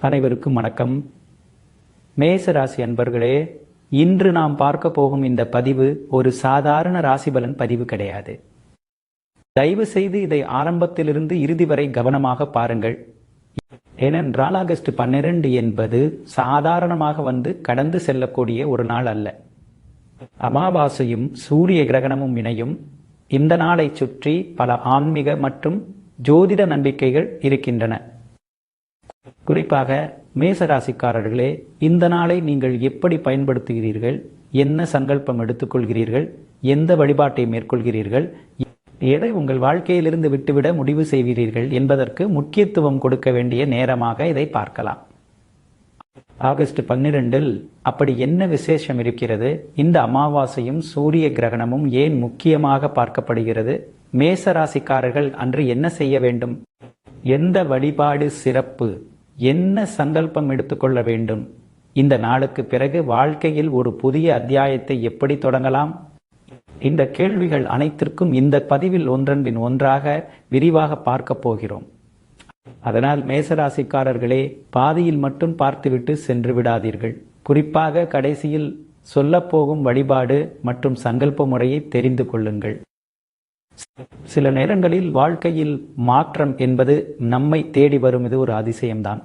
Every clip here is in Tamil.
அனைவருக்கும் வணக்கம். மேச ராசி அன்பர்களே, இன்று நாம் பார்க்க போகும் இந்த பதிவு ஒரு சாதாரண ராசிபலன் பதிவு கிடையாது. தயவு செய்து இதை ஆரம்பத்திலிருந்து இறுதி வரை கவனமாக பாருங்கள். ஏனென்றால் ஆகஸ்ட் 12 என்பது சாதாரணமாக வந்து கடந்து செல்லக்கூடிய ஒரு நாள் அல்ல. அமாவாசையும் சூரிய கிரகணமும் இணையும் இந்த நாளை சுற்றி பல ஆன்மீக மற்றும் ஜோதிட நம்பிக்கைகள் இருக்கின்றன. குறிப்பாக மேசராசிக்காரர்களே, இந்த நாளை நீங்கள் எப்படி பயன்படுத்துகிறீர்கள், என்ன சங்கல்பம் எடுத்துக்கொள்கிறீர்கள், எந்த வழிபாட்டை மேற்கொள்கிறீர்கள், எதை உங்கள் வாழ்க்கையிலிருந்து விட்டுவிட முடிவு செய்கிறீர்கள் என்பதற்கு முக்கியத்துவம் கொடுக்க வேண்டிய நேரமாக இதை பார்க்கலாம். ஆகஸ்ட் 12 அப்படி என்ன விசேஷம் இருக்கிறது? இந்த அமாவாசையும் சூரிய கிரகணமும் ஏன் முக்கியமாக பார்க்கப்படுகிறது? மேசராசிக்காரர்கள் அன்று என்ன செய்ய வேண்டும்? எந்த வழிபாடு சிறப்பு? என்ன சங்கல்பம் எடுத்துக்கொள்ள வேண்டும்? இந்த நாளுக்கு பிறகு வாழ்க்கையில் ஒரு புதிய அத்தியாயத்தை எப்படி தொடங்கலாம்? இந்த கேள்விகள் அனைத்திற்கும் இந்த பதிவில் ஒன்றன் பின் ஒன்றாக விரிவாக பார்க்க போகிறோம். அதனால் மேசராசிக்காரர்களே, பாதியில் மட்டும் பார்த்துவிட்டு சென்று விடாதீர்கள். குறிப்பாக கடைசியில் சொல்லப்போகும் வழிபாடு மற்றும் சங்கல்ப முறையை தெரிந்து கொள்ளுங்கள். சில நேரங்களில் வாழ்க்கையில் மாற்றம் என்பது நம்மை தேடி வரும். இது ஒரு அதிசயம்தான்.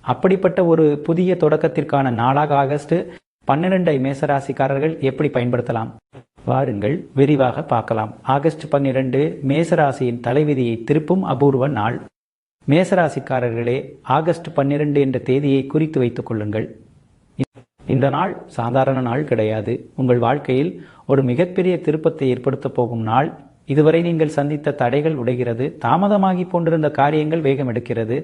அப்படிப்பட்ட ஒரு புதிய தொடக்கத்திற்கான நாளாக ஆகஸ்ட் 12 மேசராசிக்காரர்கள் எப்படி பயன்படுத்தலாம்? வாருங்கள் விரிவாக பார்க்கலாம். ஆகஸ்ட் 12 மேசராசியின் தலைவிதியை திருப்பும் அபூர்வ நாள். மேசராசிக்காரர்களே, ஆகஸ்ட் 12 என்ற தேதியை குறித்து வைத்துக் கொள்ளுங்கள். இந்த நாள் சாதாரண நாள் கிடையாது. உங்கள் வாழ்க்கையில் ஒரு மிகப்பெரிய திருப்பத்தை ஏற்படுத்த போகும் நாள். இதுவரை நீங்கள் சந்தித்த தடைகள் உடைகிறது. தாமதமாகி கொண்டிருந்த காரியங்கள் வேகம் எடுக்கிறது.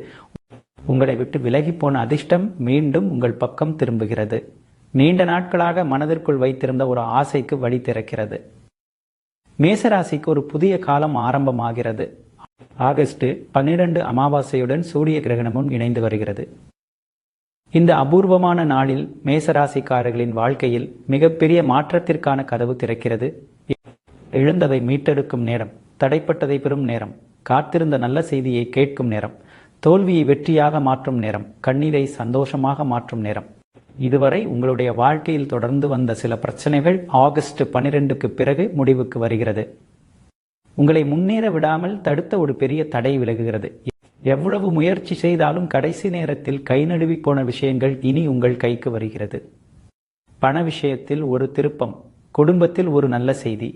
உங்களை விட்டு விலகி போன அதிர்ஷ்டம் மீண்டும் உங்கள் பக்கம் திரும்புகிறது. நீண்ட நாட்களாக மனதிற்குள் வைத்திருந்த ஒரு ஆசைக்கு வழி திறக்கிறது. மேசராசிக்கு ஒரு புதிய காலம் ஆரம்பமாகிறது. ஆகஸ்ட் 12 அமாவாசையுடன் சூரிய கிரகணமும் இணைந்து வருகிறது. இந்த அபூர்வமான நாளில் மேசராசிக்காரர்களின் வாழ்க்கையில் மிகப்பெரிய மாற்றத்திற்கான கதவு திறக்கிறது. இழந்ததை மீட்டெடுக்கும் நேரம், தடைப்பட்டதை பெறும் நேரம், காத்திருந்த நல்ல செய்தியை கேட்கும் நேரம், தோல்வியை வெற்றியாக மாற்றும் நேரம், கண்ணீரை சந்தோஷமாக மாற்றும் நேரம். இதுவரை உங்களுடைய வாழ்க்கையில் தொடர்ந்து வந்த சில பிரச்சனைகள் ஆகஸ்ட் 12க்கு பிறகு முடிவுக்கு வருகிறது. உங்களை முன்னேற விடாமல் தடுத்த ஒரு பெரிய தடை விலகுகிறது. எவ்வளவு முயற்சி செய்தாலும் கடைசி நேரத்தில் கை நழுவி போன விஷயங்கள் இனி உங்கள் கைக்கு வருகிறது. பண விஷயத்தில் ஒரு திருப்பம், குடும்பத்தில் ஒரு நல்ல செய்தி,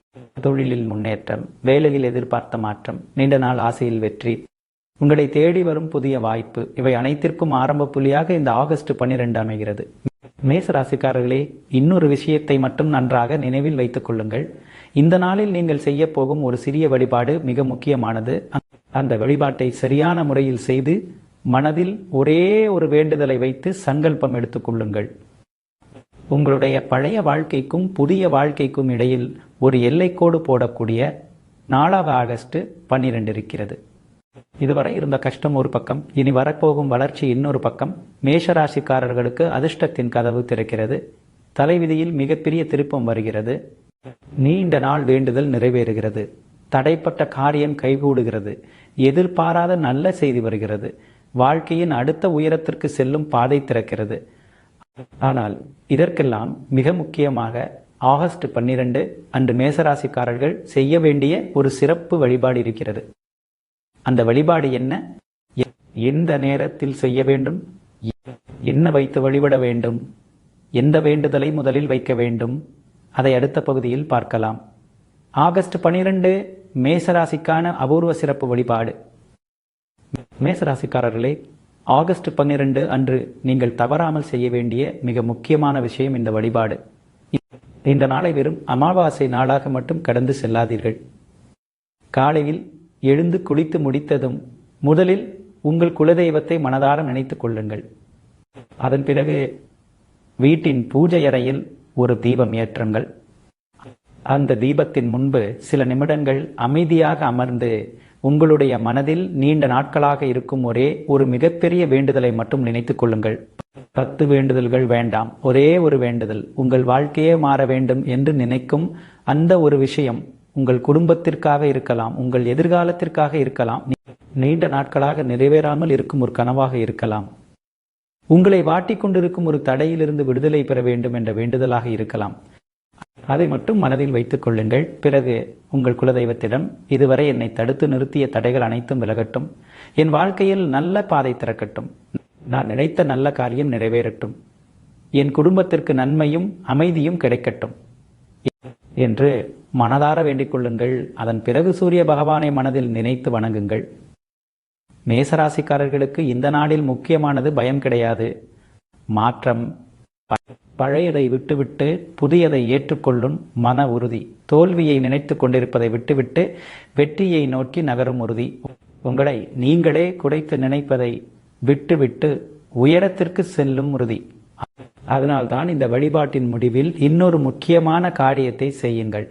தொழிலில் முன்னேற்றம், வேலையில் எதிர்பார்த்த மாற்றம், நீண்ட நாள் ஆசையில் வெற்றி, உங்களை தேடி வரும் புதிய வாய்ப்பு, இவை அனைத்திற்கும் ஆரம்ப புள்ளியாக இந்த ஆகஸ்ட் 12 அமைகிறது. மேசராசிக்காரர்களே, இன்னொரு விஷயத்தை மட்டும் நன்றாக நினைவில் வைத்துக் கொள்ளுங்கள். இந்த நாளில் நீங்கள் செய்ய போகும் ஒரு சிறிய வழிபாடு மிக முக்கியமானது. அந்த வழிபாட்டை சரியான முறையில் செய்து மனதில் ஒரே ஒரு வேண்டுதலை வைத்து சங்கல்பம் எடுத்துக் கொள்ளுங்கள். உங்களுடைய பழைய வாழ்க்கைக்கும் புதிய வாழ்க்கைக்கும் இடையில் ஒரு எல்லைக்கோடு போடக்கூடிய நாளாக ஆகஸ்ட் 12 இருக்கிறது. இதுவரை இருந்த கஷ்டம் ஒரு பக்கம், இனி வரப்போகும் வளர்ச்சி இன்னொரு பக்கம். மேஷராசிக்காரர்களுக்கு அதிர்ஷ்டத்தின் கதவு திறக்கிறது. தலைவிதியில் மிகப்பெரிய திருப்பம் வருகிறது. நீண்ட நாள் வேண்டுதல் நிறைவேறுகிறது. தடைப்பட்ட காரியம் கைகூடுகிறது. எதிர்பாராத நல்ல செய்தி வருகிறது. வாழ்க்கையின் அடுத்த உயரத்திற்கு செல்லும் பாதை திறக்கிறது. ஆனால் இதற்கெல்லாம் மிக முக்கியமாக ஆகஸ்ட் 12 அன்று மேசராசிக்காரர்கள் செய்ய வேண்டிய ஒரு சிறப்பு வழிபாடு இருக்கிறது. அந்த வழிபாடு என்ன? எந்த நேரத்தில் செய்ய வேண்டும்? என்ன வைத்து வழிபட வேண்டும்? எந்த வேண்டுதலை முதலில் வைக்க வேண்டும்? அதை அடுத்த பகுதியில் பார்க்கலாம். ஆகஸ்ட் 12 மேசராசிக்கான அபூர்வ சிறப்பு வழிபாடு. மேசராசிக்காரர்களே, ஆகஸ்ட் 12 அன்று நீங்கள் தவறாமல் செய்ய வேண்டிய மிக முக்கியமான விஷயம் இந்த வழிபாடு. இந்த நாளை வெறும் அமாவாசை நாளாக மட்டும் கடந்து செல்லாதீர்கள். காலையில் எழுந்து குளித்து முடித்ததும் முதலில் உங்கள் குலதெய்வத்தை மனதார நினைத்துக் கொள்ளுங்கள். அதன் பிறகு வீட்டின் பூஜை அறையில் ஒரு தீபம் ஏற்றுங்கள். அந்த தீபத்தின் முன்பு சில நிமிடங்கள் அமைதியாக அமர்ந்து உங்களுடைய மனதில் நீண்ட நாட்களாக இருக்கும் ஒரே ஒரு மிகப்பெரிய வேண்டுதலை மட்டும் நினைத்துக் கொள்ளுங்கள். 10 வேண்டுதல்கள் வேண்டாம், ஒரே ஒரு வேண்டுதல். உங்கள் வாழ்க்கையே மாற வேண்டும் என்று நினைக்கும் அந்த ஒரு விஷயம் உங்கள் குடும்பத்திற்காக இருக்கலாம், உங்கள் எதிர்காலத்திற்காக இருக்கலாம், நீண்ட நாட்களாக நிறைவேறாமல் இருக்கும் ஒரு கனவாக இருக்கலாம். உங்களை வாட்டிக் கொண்டிருக்கும் ஒரு தடையிலிருந்து விடுதலை பெற வேண்டும் என்ற வேண்டுதலாக இருக்கலாம். அதை மட்டும் மனதில் வைத்துக் கொள்ளுங்கள். பிறகு உங்கள் குலதெய்வத்திடம், இதுவரை என்னை தடுத்து நிறுத்திய தடைகள் அனைத்தும் விலகட்டும், என் வாழ்க்கையில் நல்ல பாதை திறக்கட்டும், நான் நினைத்த நல்ல காரியம் நிறைவேறட்டும், என் குடும்பத்திற்கு நன்மையும் அமைதியும் கிடைக்கட்டும் என்று மனதார வேண்டிக் கொள்ளுங்கள். அதன் பிறகு சூரிய பகவானை மனதில் நினைத்து வணங்குங்கள். மேசராசிக்காரர்களுக்கு இந்த நாளில் முக்கியமானது பயம் கிடையாது, மாற்றம். பழையதை விட்டுவிட்டு புதியதை ஏற்றுக்கொள்ளும் மன உறுதி. தோல்வியை நினைத்து கொண்டிருப்பதை விட்டுவிட்டு வெற்றியை நோக்கி நகரும் உறுதி. உங்களை நீங்களே குறைத்து நினைப்பதை விட்டுவிட்டு உயரத்திற்கு செல்லும் உறுதி. அதனால்தான் இந்த வழிபாட்டின் முடிவில் இன்னொரு முக்கியமான காரியத்தை செய்யுங்கள்.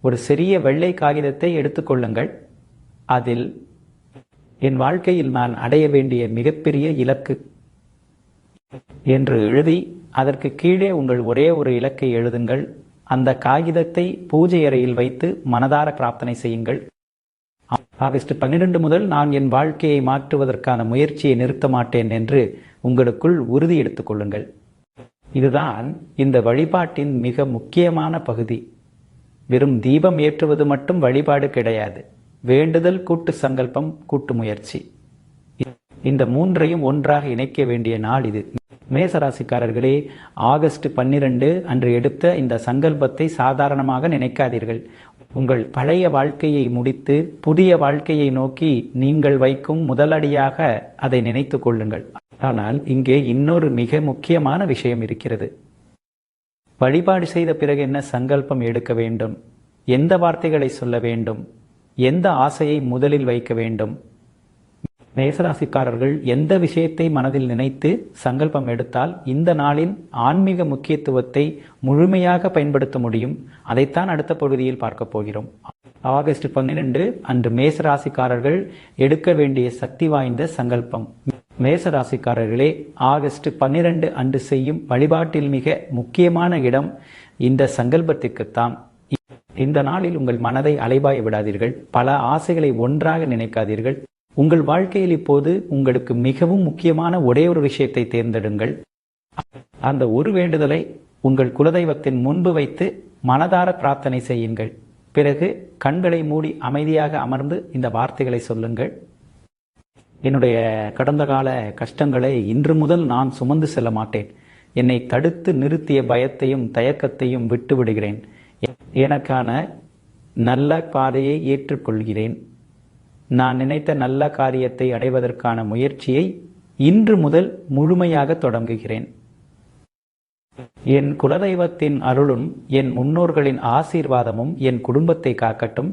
ஒரு சிறிய வெள்ளை காகிதத்தை எடுத்துக்கொள்ளுங்கள். அதில் என் வாழ்க்கையில் நான் அடைய வேண்டிய மிகப்பெரிய இலக்கு என்று எழுதி அதற்கு கீழே உங்கள் ஒரே ஒரு இலக்கை எழுதுங்கள். அந்த காகிதத்தை பூஜை அறையில் வைத்து மனதார பிரார்த்தனை செய்யுங்கள். ஆகஸ்ட் 12 முதல் நான் என் வாழ்க்கையை மாற்றுவதற்கான முயற்சியை நிறுத்த மாட்டேன் என்று உங்களுக்குள் உறுதி எடுத்துக் கொள்ளுங்கள். இதுதான் இந்த வழிபாட்டின் மிக முக்கியமான பகுதி. வெறும் தீபம் ஏற்றுவது மட்டும் வழிபாடு கிடையாது. வேண்டுதல், கூட்டு சங்கல்பம், கூட்டு முயற்சி, இந்த மூன்றையும் ஒன்றாக இணைக்க வேண்டிய நாள் இது. மேசராசிக்காரர்களே, ஆகஸ்ட் 12 அன்று எடுத்த இந்த சங்கல்பத்தை சாதாரணமாக நினைக்காதீர்கள். உங்கள் பழைய வாழ்க்கையை முடித்து புதிய வாழ்க்கையை நோக்கி நீங்கள் வைக்கும் முதலடியாக அதை நினைத்துக் கொள்ளுங்கள். ஆனால் இங்கே இன்னொரு மிக முக்கியமான விஷயம் இருக்கிறது. வழிபாடு செய்த பிறகு என்ன சங்கல்பம் எடுக்க வேண்டும், எந்த வார்த்தைகளை சொல்ல வேண்டும், எந்த ஆசையை முதலில் வைக்க வேண்டும். மேசராசிக்காரர்கள் எந்த விஷயத்தை மனதில் நினைத்து சங்கல்பம் எடுத்தால் இந்த நாளின் ஆன்மீக முக்கியத்துவத்தை முழுமையாக பயன்படுத்த முடியும், அதைத்தான் அடுத்த பகுதியில் பார்க்க போகிறோம். ஆகஸ்ட் 12 அன்று மேசராசிக்காரர்கள் எடுக்க வேண்டிய சக்தி வாய்ந்த சங்கல்பம். மேசராசிக்காரர்களே, ஆகஸ்ட் 12 அன்று செய்யும் வழிபாட்டில் மிக முக்கியமான இடம் இந்த சங்கல்பத்திற்குத்தான். இந்த நாளில் உங்கள் மனதை அலைபாய விடாதீர்கள். பல ஆசைகளை ஒன்றாக நினைக்காதீர்கள். உங்கள் வாழ்க்கையில் இப்போது உங்களுக்கு மிகவும் முக்கியமான ஒரே ஒரு விஷயத்தை தேர்ந்தெடுங்கள். அந்த ஒரு வேண்டுதலை உங்கள் குலதெய்வத்தின் முன்பு வைத்து மனதார பிரார்த்தனை செய்யுங்கள். பிறகு கண்களை மூடி அமைதியாக அமர்ந்து இந்த வார்த்தைகளை சொல்லுங்கள். என்னுடைய கடந்த கால கஷ்டங்களை இன்று முதல் நான் சுமந்து செல்ல மாட்டேன். என்னை தடுத்து நிறுத்திய பயத்தையும் தயக்கத்தையும் விட்டு விடுகிறேன். எனக்கான நல்ல பாதையை ஏற்றுக்கொள்கிறேன். நான் நினைத்த நல்ல காரியத்தை அடைவதற்கான முயற்சியை இன்று முதல் முழுமையாக தொடங்குகிறேன். என் குலதெய்வத்தின் அருளும் என் முன்னோர்களின் ஆசீர்வாதமும் என் குடும்பத்தை காக்கட்டும்.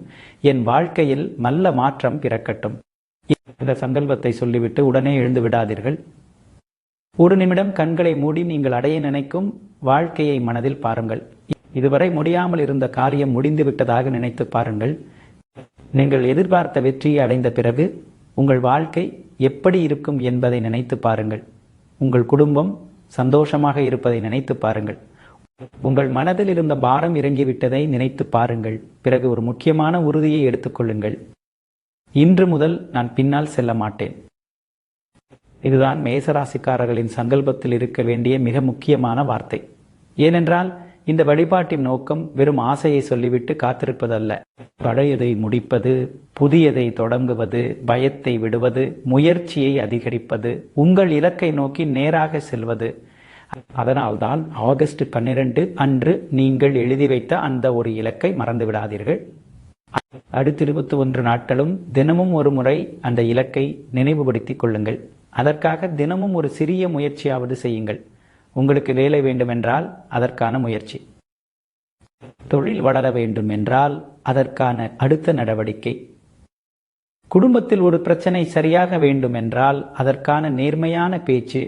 என் வாழ்க்கையில் நல்ல மாற்றம் பிறக்கட்டும். இந்த சங்கல்பத்தை சொல்லிவிட்டு உடனே எழுந்து விடாதீர்கள். ஒரு நிமிடம் கண்களை மூடி நீங்கள் அடைய நினைக்கும் வாழ்க்கையை மனதில் பாருங்கள். இதுவரை முடியாமல் இருந்த காரியம் முடிந்து விட்டதாக நினைத்து பாருங்கள். நீங்கள் எதிர்பார்த்த வெற்றியை அடைந்த பிறகு உங்கள் வாழ்க்கை எப்படி இருக்கும் என்பதை நினைத்து பாருங்கள். உங்கள் குடும்பம் சந்தோஷமாக இருப்பதை நினைத்து பாருங்கள். உங்கள் மனதில் இருந்த பாரம் இறங்கிவிட்டதை நினைத்து பாருங்கள். பிறகு ஒரு முக்கியமான உறுதியை எடுத்துக்கொள்ளுங்கள். இன்று முதல் நான் பின்னால் செல்ல மாட்டேன். இதுதான் மேசராசிக்காரர்களின் சங்கல்பத்தில் இருக்க வேண்டிய மிக முக்கியமான வார்த்தை. ஏனென்றால் இந்த வழிபாட்டின் நோக்கம் வெறும் ஆசையை சொல்லிவிட்டு காத்திருப்பதல்ல. பழையதை முடிப்பது, புதியதை தொடங்குவது, பயத்தை விடுவது, முயற்சியை அதிகரிப்பது, உங்கள் இலக்கை நோக்கி நேராக செல்வது. அதனால்தான் ஆகஸ்ட் 12 அன்று நீங்கள் எழுதி வைத்த அந்த ஒரு இலக்கை மறந்து விடாதீர்கள். அடுத்த 21 நாட்களும் தினமும் ஒரு முறை அந்த இலக்கை நினைவுபடுத்திக் கொள்ளுங்கள். அதற்காக தினமும் ஒரு சிறிய முயற்சியாவது செய்யுங்கள். உங்களுக்கு வேலை வேண்டுமென்றால் அதற்கான முயற்சி, தொழில் வளர வேண்டும் என்றால் அதற்கான அடுத்த நடவடிக்கை, குடும்பத்தில் ஒரு பிரச்சனை சரியாக வேண்டும் என்றால் அதற்கான நேர்மையான பேச்சு,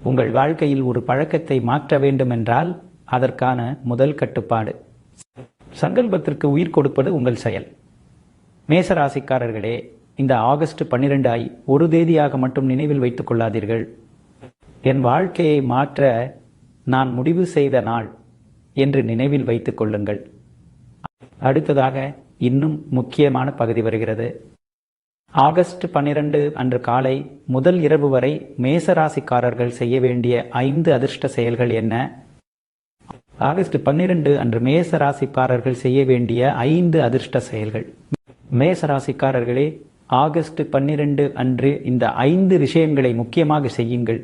உங்கள் வாழ்க்கையில் ஒரு பழக்கத்தை மாற்ற வேண்டும் என்றால் அதற்கான முதல் கட்டுப்பாடு. சங்கல்பத்திற்கு உயிர் கொடுப்பது உங்கள் செயல். மேசராசிக்காரர்களே, இந்த ஆகஸ்ட் 12 ஒரு தேதியாக மட்டும் நினைவில் வைத்துக் கொள்ளாதீர்கள். என் வாழ்க்கையை மாற்ற நான் முடிவு செய்த நாள் என்று நினைவில் வைத்துக் கொள்ளுங்கள். அடுத்ததாக இன்னும் முக்கியமான பகுதி வருகிறது. ஆகஸ்ட் 12 அன்று காலை முதல் இரவு வரை மேசராசிக்காரர்கள் செய்ய வேண்டிய 5 அதிர்ஷ்ட செயல்கள் என்ன? ஆகஸ்ட் 12 அன்று மேசராசிக்காரர்கள் செய்ய வேண்டிய 5 அதிர்ஷ்ட செயல்கள். மேசராசிக்காரர்களே, ஆகஸ்ட் 12 அன்று இந்த 5 விஷயங்களை முக்கியமாக செய்யுங்கள்.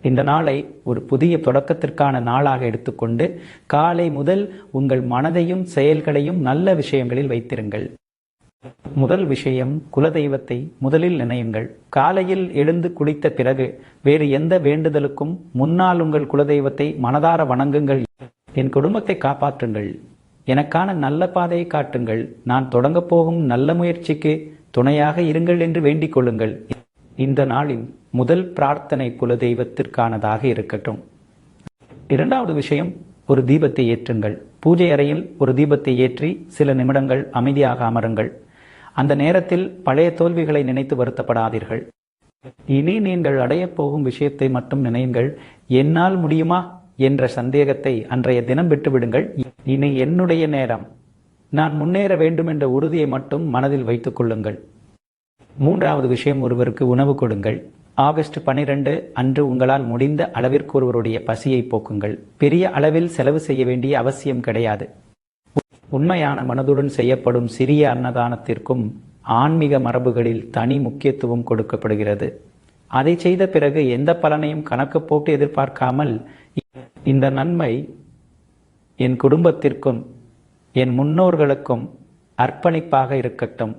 இந்த நாளை ஒரு புதிய தொடக்கத்திற்கான நாளாக எடுத்துக்கொண்டு காலை முதல் உங்கள் மனதையும் செயல்களையும் நல்ல விஷயங்களில் வைத்திருங்கள். முதல் விஷயம், குலதெய்வத்தை முதலில் நினையுங்கள். காலையில் எழுந்து குளித்த பிறகு வேறு எந்த வேண்டுதலுக்கும் முன்னால் உங்கள் குலதெய்வத்தை மனதார வணங்குங்கள். என் குடும்பத்தை காப்பாற்றுங்கள், எனக்கான நல்ல பாதையை காட்டுங்கள், நான் தொடங்கப் போகும் நல்ல முயற்சிக்கு துணையாக இருங்கள் என்று வேண்டிக் கொள்ளுங்கள். இந்த நாளின் முதல் பிரார்த்தனை குலதெய்வத்திற்கானதாக இருக்கட்டும். இரண்டாவது விஷயம், ஒரு தீபத்தை ஏற்றுங்கள். பூஜை அறையில் ஒரு தீபத்தை ஏற்றி சில நிமிடங்கள் அமைதியாக அமருங்கள். அந்த நேரத்தில் பழைய தோல்விகளை நினைத்து வருத்தப்படாதீர்கள். இனி நீங்கள் அடையப் போகும் விஷயத்தை மட்டும் நினையுங்கள். என்னால் முடியுமா என்ற சந்தேகத்தை அன்றைய தினம் விட்டுவிடுங்கள். இனி என்னுடைய நேரம், நான் முன்னேற வேண்டும் என்ற உறுதியை மட்டும் மனதில் வைத்துக் கொள்ளுங்கள். மூன்றாவது விஷயம், ஒருவருக்கு உணவு கொடுங்கள். ஆகஸ்ட் 12 அன்று உங்களால் முடிந்த அளவிற்கு ஒருவருடைய பசியை போக்குங்கள். பெரிய அளவில் செலவு செய்ய வேண்டிய அவசியம் கிடையாது. உண்மையான மனதுடன் செய்யப்படும் சிறிய அன்னதானத்திற்கும் ஆன்மீக மரபுகளில் தனி முக்கியத்துவம் கொடுக்கப்படுகிறது. அதை செய்த பிறகு எந்த பலனையும் கணக்கு போட்டு எதிர்பார்க்காமல், இந்த நன்மை என் குடும்பத்திற்கும் என் முன்னோர்களுக்கும் அர்ப்பணிப்பாக இருக்கட்டும்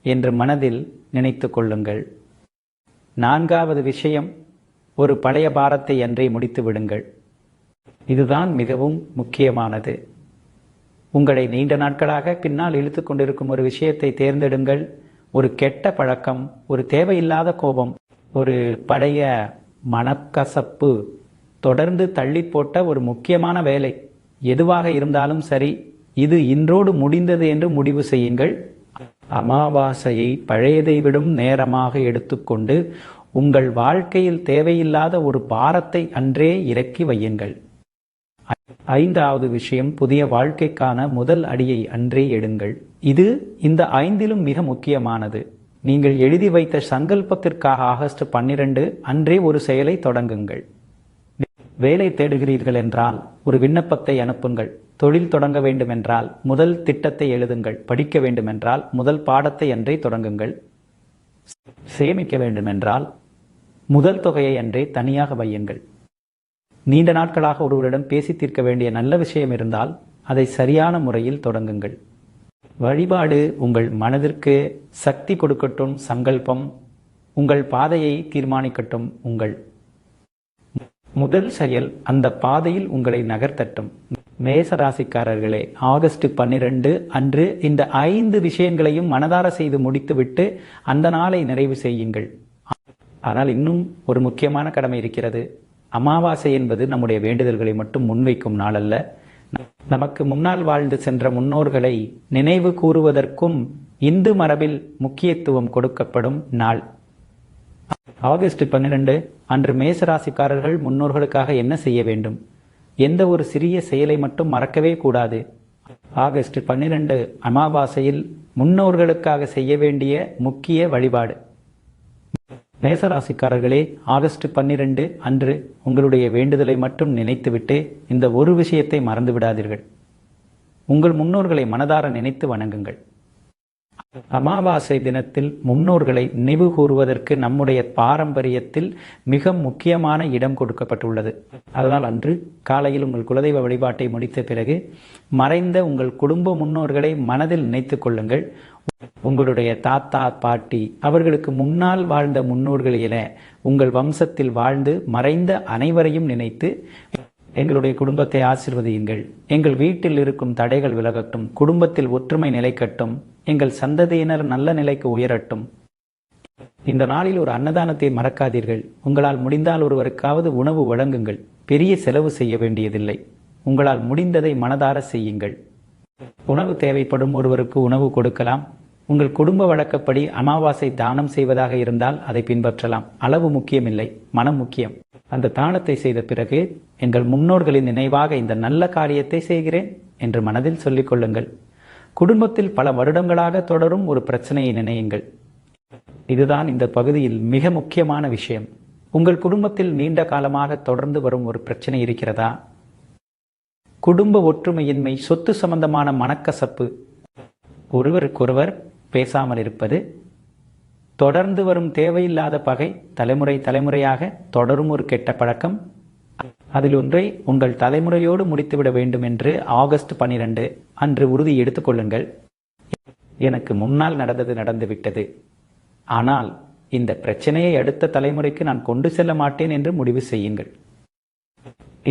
என்று மனதில் நினைத்து கொள்ளுங்கள். நான்காவது விஷயம், ஒரு பழைய பாரத்தை அன்றே முடித்து விடுங்கள். இதுதான் மிகவும் முக்கியமானது. உங்களை நீண்ட நாட்களாக பின்னால் இழுத்து கொண்டிருக்கும் ஒரு விஷயத்தை தேர்ந்தெடுங்கள். ஒரு கெட்ட பழக்கம், ஒரு தேவையில்லாத கோபம், ஒரு பழைய மனக்கசப்பு, தொடர்ந்து தள்ளி போட்ட ஒரு முக்கியமான வேலை, எதுவாக இருந்தாலும் சரி, இது இன்றோடு முடிந்தது என்று முடிவு செய்யுங்கள். அமாவாசையை பழையதை விடும் நேரமாக எடுத்துக்கொண்டு உங்கள் வாழ்க்கையில் தேவையில்லாத ஒரு பாரத்தை அன்றே இறக்கி வையுங்கள். ஐந்தாவது விஷயம், புதிய வாழ்க்கைக்கான முதல் அடியை அன்றே எடுங்கள். இது இந்த 5லும் மிக முக்கியமானது. நீங்கள் எழுதி வைத்த சங்கல்பத்திற்காக ஆகஸ்ட் 12 அன்றே ஒரு செயலை தொடங்குங்கள். வேலை தேடுகிறீர்கள் என்றால் ஒரு விண்ணப்பத்தை அனுப்புங்கள். தொழில் தொடங்க வேண்டும் என்றால் முதல் திட்டத்தை எழுதுங்கள். படிக்க வேண்டுமென்றால் முதல் பாடத்தை அன்றே தொடங்குங்கள். சேமிக்க வேண்டுமென்றால் முதல் தொகையை அன்றே தனியாக வையுங்கள். நீண்ட நாட்களாக ஒருவரிடம் பேசி தீர்க்க வேண்டிய நல்ல விஷயம் இருந்தால் அதை சரியான முறையில் தொடங்குங்கள். வழிபாடு உங்கள் மனதிற்கு சக்தி கொடுக்கட்டும். சங்கல்பம் உங்கள் பாதையை தீர்மானிக்கட்டும். உங்கள் முதல் செயல் அந்த பாதையில் உங்களை நகர்த்தட்டும். மேசராசிக்காரர்களே, ஆகஸ்ட் 12 அன்று இந்த 5 விஷயங்களையும் மனதார செய்து முடித்துவிட்டு அந்த நாளை நிறைவு செய்யுங்கள். ஆனால் இன்னும் ஒரு முக்கியமான கடமை இருக்கிறது. அமாவாசை என்பது நம்முடைய வேண்டுதல்களை மட்டும் முன்வைக்கும் நாள் அல்ல. நமக்கு முன்னால் வாழ்ந்து சென்ற முன்னோர்களை நினைவு கூறுவதற்கும் இந்து மரபில் முக்கியத்துவம் கொடுக்கப்படும் நாள். ஆகஸ்ட் 12 அன்று மேசராசிக்காரர்கள் முன்னோர்களுக்காக என்ன செய்ய வேண்டும்? எந்த ஒரு சிறிய செயலை மட்டும் மறக்கவே கூடாது. ஆகஸ்ட் 12 அமாவாசையில் முன்னோர்களுக்காக செய்ய வேண்டிய முக்கிய வழிபாடு. மேசராசிக்காரர்களே, ஆகஸ்ட் 12 அன்று உங்களுடைய வேண்டுதலை மட்டும் நினைத்துவிட்டு இந்த ஒரு விஷயத்தை மறந்து விடாதீர்கள். உங்கள் முன்னோர்களை மனதார நினைத்து வணங்குங்கள். அமாவாசை தினத்தில் முன்னோர்களை நினைவு கூறுவதற்கு நம்முடைய பாரம்பரியத்தில் மிக முக்கியமான இடம் கொடுக்கப்பட்டுள்ளது. அதனால் அன்று காலையில் உங்கள் குலதெய்வ வழிபாட்டை முடித்த பிறகு மறைந்த உங்கள் குடும்ப முன்னோர்களை மனதில் நினைத்துக் கொள்ளுங்கள். உங்களுடைய தாத்தா, பாட்டி, அவர்களுக்கு முன்னால் வாழ்ந்த முன்னோர்கள் என உங்கள் வம்சத்தில் வாழ்ந்து மறைந்த அனைவரையும் நினைத்து எங்களுடைய குடும்பத்தை ஆசீர்வதியுங்கள். எங்கள் வீட்டில் இருக்கும் தடைகள் விலகட்டும். குடும்பத்தில் ஒற்றுமை நிலைக்கட்டும். எங்கள் சந்ததியினர் நல்ல நிலைக்கு உயரட்டும். இந்த நாளில் ஒரு அன்னதானத்தை மறக்காதீர்கள். உங்களால் முடிந்தால் ஒருவருக்காவது உணவு வழங்குங்கள். பெரிய செலவு செய்ய வேண்டியதில்லை. உங்களால் முடிந்ததை மனதார செய்யுங்கள். உணவு தேவைப்படும் ஒருவருக்கு உணவு கொடுக்கலாம். உங்கள் குடும்ப வழக்கப்படி அமாவாசை தானம் செய்வதாக இருந்தால் அதை பின்பற்றலாம். அளவு முக்கியமில்லை, மனம் முக்கியம். அந்த தானத்தை செய்த பிறகு எங்கள் முன்னோர்களின் நினைவாக இந்த நல்ல காரியத்தை செய்கிறேன் என்று மனதில் சொல்லிக் கொள்ளுங்கள். குடும்பத்தில் பல வருடங்களாக தொடரும் ஒரு பிரச்சனையை நினையுங்கள். இதுதான் இந்த பகுதியில் மிக முக்கியமான விஷயம். உங்கள் குடும்பத்தில் நீண்ட காலமாக தொடர்ந்து வரும் ஒரு பிரச்சனை இருக்கிறதா? குடும்ப ஒற்றுமையின்மை, சொத்து சம்பந்தமான மனக்கசப்பு, ஒருவருக்கொருவர் பேசாமல் இருப்பது, தொடர்ந்து வரும் தேவையில்லாத பகை, தலைமுறையாக தொடரும் ஒரு கெட்ட பழக்கம். அதில் ஒன்றை உங்கள் தலைமுறையோடு முடித்துவிட வேண்டும் என்று ஆகஸ்ட் 12 அன்று உறுதி எடுத்துக் கொள்ளுங்கள். எனக்கு முன்னால் நடந்தது நடந்துவிட்டது, ஆனால் இந்த பிரச்சனையை அடுத்த தலைமுறைக்கு நான் கொண்டு செல்ல மாட்டேன் என்று முடிவு செய்யுங்கள்.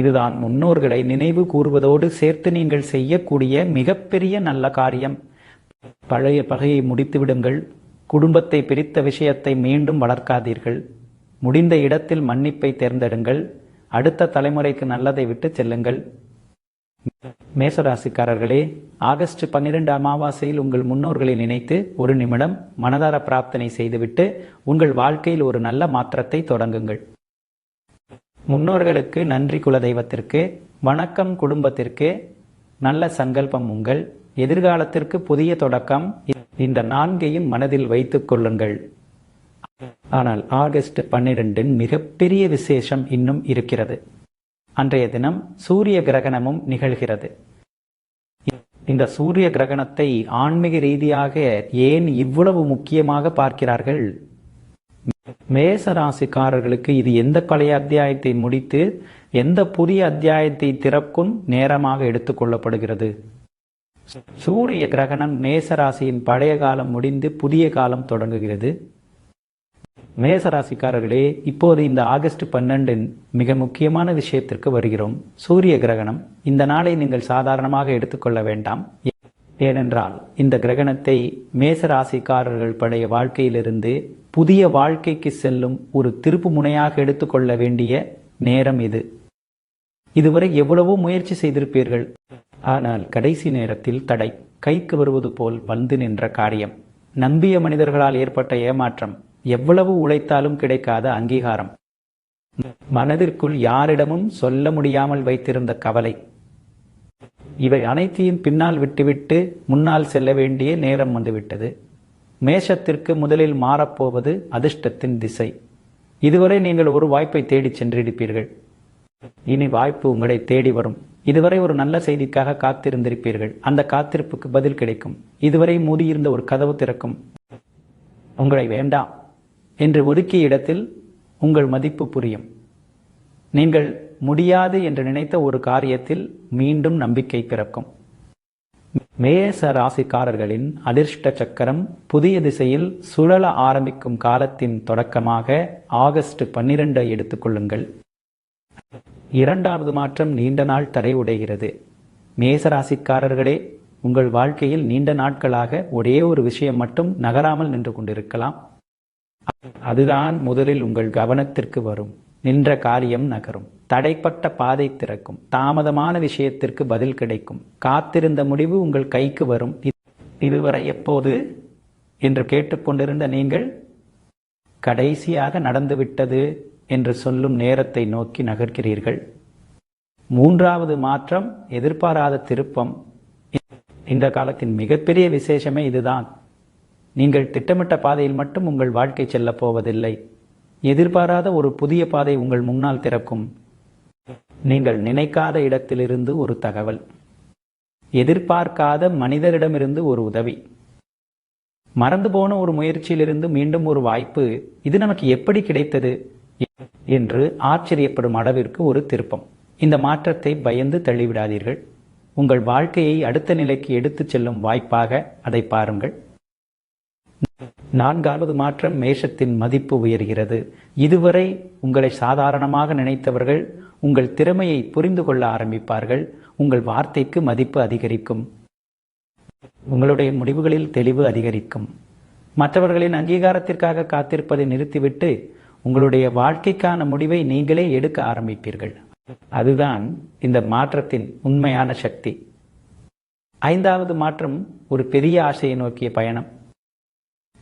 இதுதான் முன்னோர்களை நினைவு கூறுவதோடு சேர்த்து நீங்கள் செய்யக்கூடிய மிகப்பெரிய நல்ல காரியம். பழைய பகையை முடித்து விடுங்கள். குடும்பத்தை பிரித்த விஷயத்தை மீண்டும் வளர்க்காதீர்கள். முடிந்த இடத்தில் மன்னிப்பை தேர்ந்தெடுங்கள். அடுத்த தலைமுறைக்கு நல்லதை விட்டு செல்லுங்கள். மேசராசிக்காரர்களே, ஆகஸ்ட் 12 அமாவாசையில் உங்கள் முன்னோர்களை நினைத்து ஒரு நிமிடம் மனதார பிரார்த்தனை செய்துவிட்டு உங்கள் வாழ்க்கையில் ஒரு நல்ல மாற்றத்தை தொடங்குங்கள். முன்னோர்களுக்கு நன்றி, குலதெய்வத்திற்கு வணக்கம், குடும்பத்திற்கு நல்ல சங்கல்பம், உங்கள் எதிர்காலத்திற்கு புதிய தொடக்கம். இந்த 4ஐயும் மனதில் வைத்துக் கொள்ளுங்கள். ஆனால் ஆகஸ்ட் 12 மிகப்பெரிய விசேஷம் இன்னும் இருக்கிறது. அன்றைய தினம் சூரிய கிரகணமும் நிகழ்கிறது. இந்த சூரிய கிரகணத்தை ஆன்மீக ரீதியாக ஏன் இவ்வளவு முக்கியமாக பார்க்கிறார்கள்? மேச ராசிக்காரர்களுக்கு இது எந்த பழைய அத்தியாயத்தை முடித்து எந்த புதிய அத்தியாயத்தை திறக்கும் நேரமாக எடுத்துக்கொள்ளப்படுகிறது. சூரிய கிரகணம் மேச ராசியின் பழைய காலம் முடிந்து புதிய காலம் தொடங்குகிறது. மேசராசிக்காரர்களே, இப்போது இந்த ஆகஸ்ட் 12 மிக முக்கியமான விஷயத்திற்கு வருகிறோம். சூரிய கிரகணம். இந்த நாளை நீங்கள் சாதாரணமாக எடுத்துக்கொள்ள வேண்டாம். ஏனென்றால் இந்த கிரகணத்தை மேசராசிக்காரர்கள் பழைய வாழ்க்கையிலிருந்து புதிய வாழ்க்கைக்கு செல்லும் ஒரு திருப்பு முனையாக எடுத்துக்கொள்ள வேண்டிய நேரம் இது. இதுவரை எவ்வளவோ முயற்சி செய்திருப்பீர்கள், ஆனால் கடைசி நேரத்தில் தடை. கைக்கு வருவது போல் வந்து நின்ற காரியம், நம்பிய மனிதர்களால் ஏற்பட்ட ஏமாற்றம், எவ்வளவு உழைத்தாலும் கிடைக்காத அங்கீகாரம், மனதிற்குள் யாரிடமும் சொல்ல முடியாமல் வைத்திருந்த கவலை, இவை அனைத்தையும் பின்னால் விட்டுவிட்டு முன்னால் செல்ல வேண்டிய நேரம் வந்துவிட்டது. மேஷத்திற்கு முதலில் மாறப்போவது அதிர்ஷ்டத்தின் திசை. இதுவரை நீங்கள் ஒரு வாய்ப்பை தேடி சென்றிருப்பீர்கள். இனி வாய்ப்பு உங்களை தேடி வரும். இதுவரை ஒரு நல்ல செய்திக்காக காத்திருந்திருப்பீர்கள். அந்த காத்திருப்புக்கு பதில் கிடைக்கும். இதுவரை மூடியிருந்த ஒரு கதவு திறக்கும். உங்களை வேண்டாம் என்று ஒதுக்கிய இடத்தில் உங்கள் மதிப்பு புரியும். நீங்கள் முடியாது என்று நினைத்த ஒரு காரியத்தில் மீண்டும் நம்பிக்கை பிறக்கும். மேச ராசிக்காரர்களின் அதிர்ஷ்ட சக்கரம் புதிய திசையில் சுழல ஆரம்பிக்கும் காலத்தின் தொடக்கமாக ஆகஸ்ட் 12 எடுத்துக்கொள்ளுங்கள். இரண்டாவது மாற்றம் நீண்ட நாள் தடை உடைகிறது. மேசராசிக்காரர்களே, உங்கள் வாழ்க்கையில் நீண்ட நாட்களாக ஒரே ஒரு விஷயம் மட்டும் நகராமல் நின்று கொண்டிருக்கலாம். அதுதான் முதலில் உங்கள் கவனத்திற்கு வரும். நின்ற காரியம் நகரும். தடைப்பட்ட பாதை திறக்கும். தாமதமான விஷயத்திற்கு பதில் கிடைக்கும். காத்திருந்த முடிவு உங்கள் கைக்கு வரும். இதுவரை எப்போது என்று கேட்டுக்கொண்டிருந்த நீங்கள் கடைசியாக நடந்துவிட்டது என்று சொல்லும் நேரத்தை நோக்கி நகர்கிறீர்கள். மூன்றாவது மாற்றம் எதிர்பாராத திருப்பம். இந்த காலத்தின் மிகப்பெரிய விசேஷமே இதுதான். நீங்கள் திட்டமிட்ட பாதையில் மட்டும் உங்கள் வாழ்க்கை செல்லப் போவதில்லை. எதிர்பாராத ஒரு புதிய பாதை உங்கள் முன்னால் திறக்கும். நீங்கள் நினைக்காத இடத்திலிருந்து ஒரு தகவல், எதிர்பார்க்காத மனிதரிடமிருந்து ஒரு உதவி, மறந்து போன ஒரு முயற்சியிலிருந்து மீண்டும் ஒரு வாய்ப்பு. இது நமக்கு எப்படி கிடைத்தது என்று ஆச்சரியப்படும் அளவிற்கு ஒரு திருப்பம். இந்த மாற்றத்தை பயந்து தள்ளிவிடாதீர்கள். உங்கள் வாழ்க்கையை அடுத்த நிலைக்கு எடுத்துச் செல்லும் வாய்ப்பாக அதை பாருங்கள். நான்காவது மாற்றம் மேஷத்தின் மதிப்பு உயர்கிறது. இதுவரை உங்களை சாதாரணமாக நினைத்தவர்கள் உங்கள் திறமையை புரிந்து கொள்ள ஆரம்பிப்பார்கள். உங்கள் வார்த்தைக்கு மதிப்பு அதிகரிக்கும். உங்களுடைய முடிவுகளில் தெளிவு அதிகரிக்கும். மற்றவர்களின் அங்கீகாரத்திற்காக காத்திருப்பதை நிறுத்திவிட்டு உங்களுடைய வாழ்க்கைக்கான முடிவை நீங்களே எடுக்க ஆரம்பிப்பீர்கள். அதுதான் இந்த மாற்றத்தின் உண்மையான சக்தி. ஐந்தாவது மாற்றம் ஒரு பெரிய ஆசையை நோக்கிய பயணம்.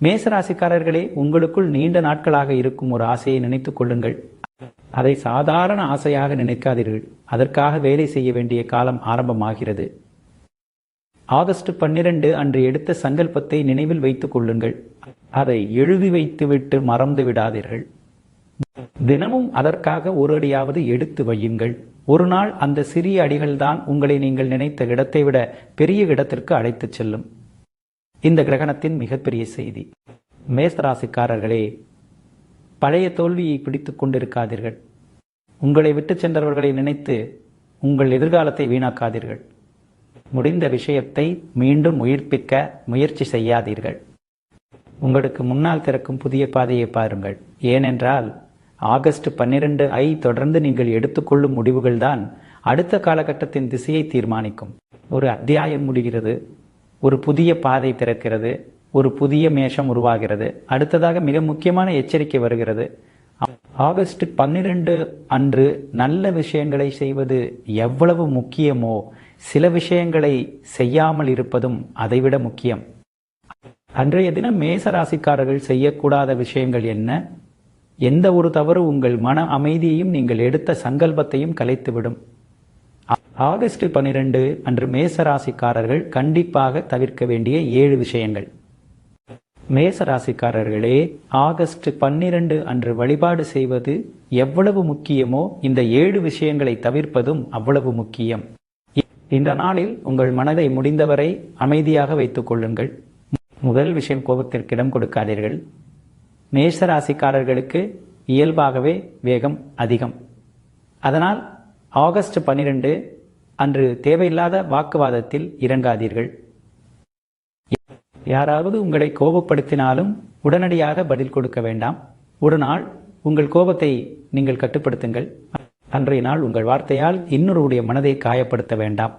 மேசராசிக்காரர்களே, உங்களுக்குள் நீண்ட நாட்களாக இருக்கும் ஒரு ஆசையை நினைத்துக் கொள்ளுங்கள். அதை சாதாரண ஆசையாக நினைக்காதீர்கள். அதற்காக வேலை செய்ய வேண்டிய காலம் ஆரம்பமாகிறது. ஆகஸ்ட் 12 அன்று எடுத்த சங்கல்பத்தை நினைவில் வைத்துக் கொள்ளுங்கள். அதை எழுதி வைத்துவிட்டு மறந்து விடாதீர்கள். தினமும் அதற்காக ஒரு அடியாவது எடுத்து வையுங்கள். ஒரு நாள் அந்த சிறிய அடிகள்தான் உங்களை நீங்கள் நினைத்த இடத்தை விட பெரிய இடத்திற்கு அழைத்துச் செல்லும். இந்த கிரகணத்தின் மிகப்பெரிய செய்தி. மேசராசிக்காரர்களே, பழைய தோல்வியை பிடித்துக் கொண்டிருக்காதீர்கள். உங்களை விட்டு சென்றவர்களை நினைத்து உங்கள் எதிர்காலத்தை வீணாக்காதீர்கள். முடிந்த விஷயத்தை மீண்டும் உயிர்ப்பிக்க முயற்சி செய்யாதீர்கள். உங்களுக்கு முன்னால் திறக்கும் புதிய பாதையை பாருங்கள். ஏனென்றால் ஆகஸ்ட் 12 தொடர்ந்து நீங்கள் எடுத்துக்கொள்ளும் முடிவுகள்தான் அடுத்த காலகட்டத்தின் திசையை தீர்மானிக்கும். ஒரு அத்தியாயம் முடிகிறது, ஒரு புதிய பாதை திறக்கிறது, ஒரு புதிய மேஷம் உருவாகிறது. அடுத்ததாக மிக முக்கியமான எச்சரிக்கை வருகிறது. ஆகஸ்ட் 12 அன்று நல்ல விஷயங்களை செய்வது எவ்வளவு முக்கியமோ, சில விஷயங்களை செய்யாமல் இருப்பதும் அதைவிட முக்கியம். அன்றைய தினம் மேசராசிக்காரர்கள் செய்யக்கூடாத விஷயங்கள் என்ன? எந்த ஒரு தவறு உங்கள் மன அமைதியையும் நீங்கள் எடுத்த சங்கல்பத்தையும் கலைத்துவிடும். ஆகஸ்ட் 12 அன்று மேசராசிக்காரர்கள் கண்டிப்பாக தவிர்க்க வேண்டிய 7 விஷயங்கள். மேசராசிக்காரர்களே, ஆகஸ்ட் 12 அன்று வழிபாடு செய்வது எவ்வளவு முக்கியமோ, இந்த 7 விஷயங்களை தவிர்ப்பதும் அவ்வளவு முக்கியம். இந்த நாளில் உங்கள் மனதை முடிந்தவரை அமைதியாக வைத்துக் கொள்ளுங்கள். முதல் விஷயம், கோபத்திற்கு இடம் கொடுக்காதீர்கள். மேஷராசிக்காரர்களுக்கு இயல்பாகவே வேகம் அதிகம். அதனால் ஆகஸ்ட் 12 அன்று தேவையில்லாத வாக்குவாதத்தில் இறங்காதீர்கள். யாராவது உங்களை கோபப்படுத்தினாலும் உடனடியாக பதில் கொடுக்க வேண்டாம். ஒரு நாள் உங்கள் கோபத்தை நீங்கள் கட்டுப்படுத்துங்கள். அன்றைய நாள் உங்கள் வார்த்தையால் இன்னொருடைய மனதை காயப்படுத்த வேண்டாம்.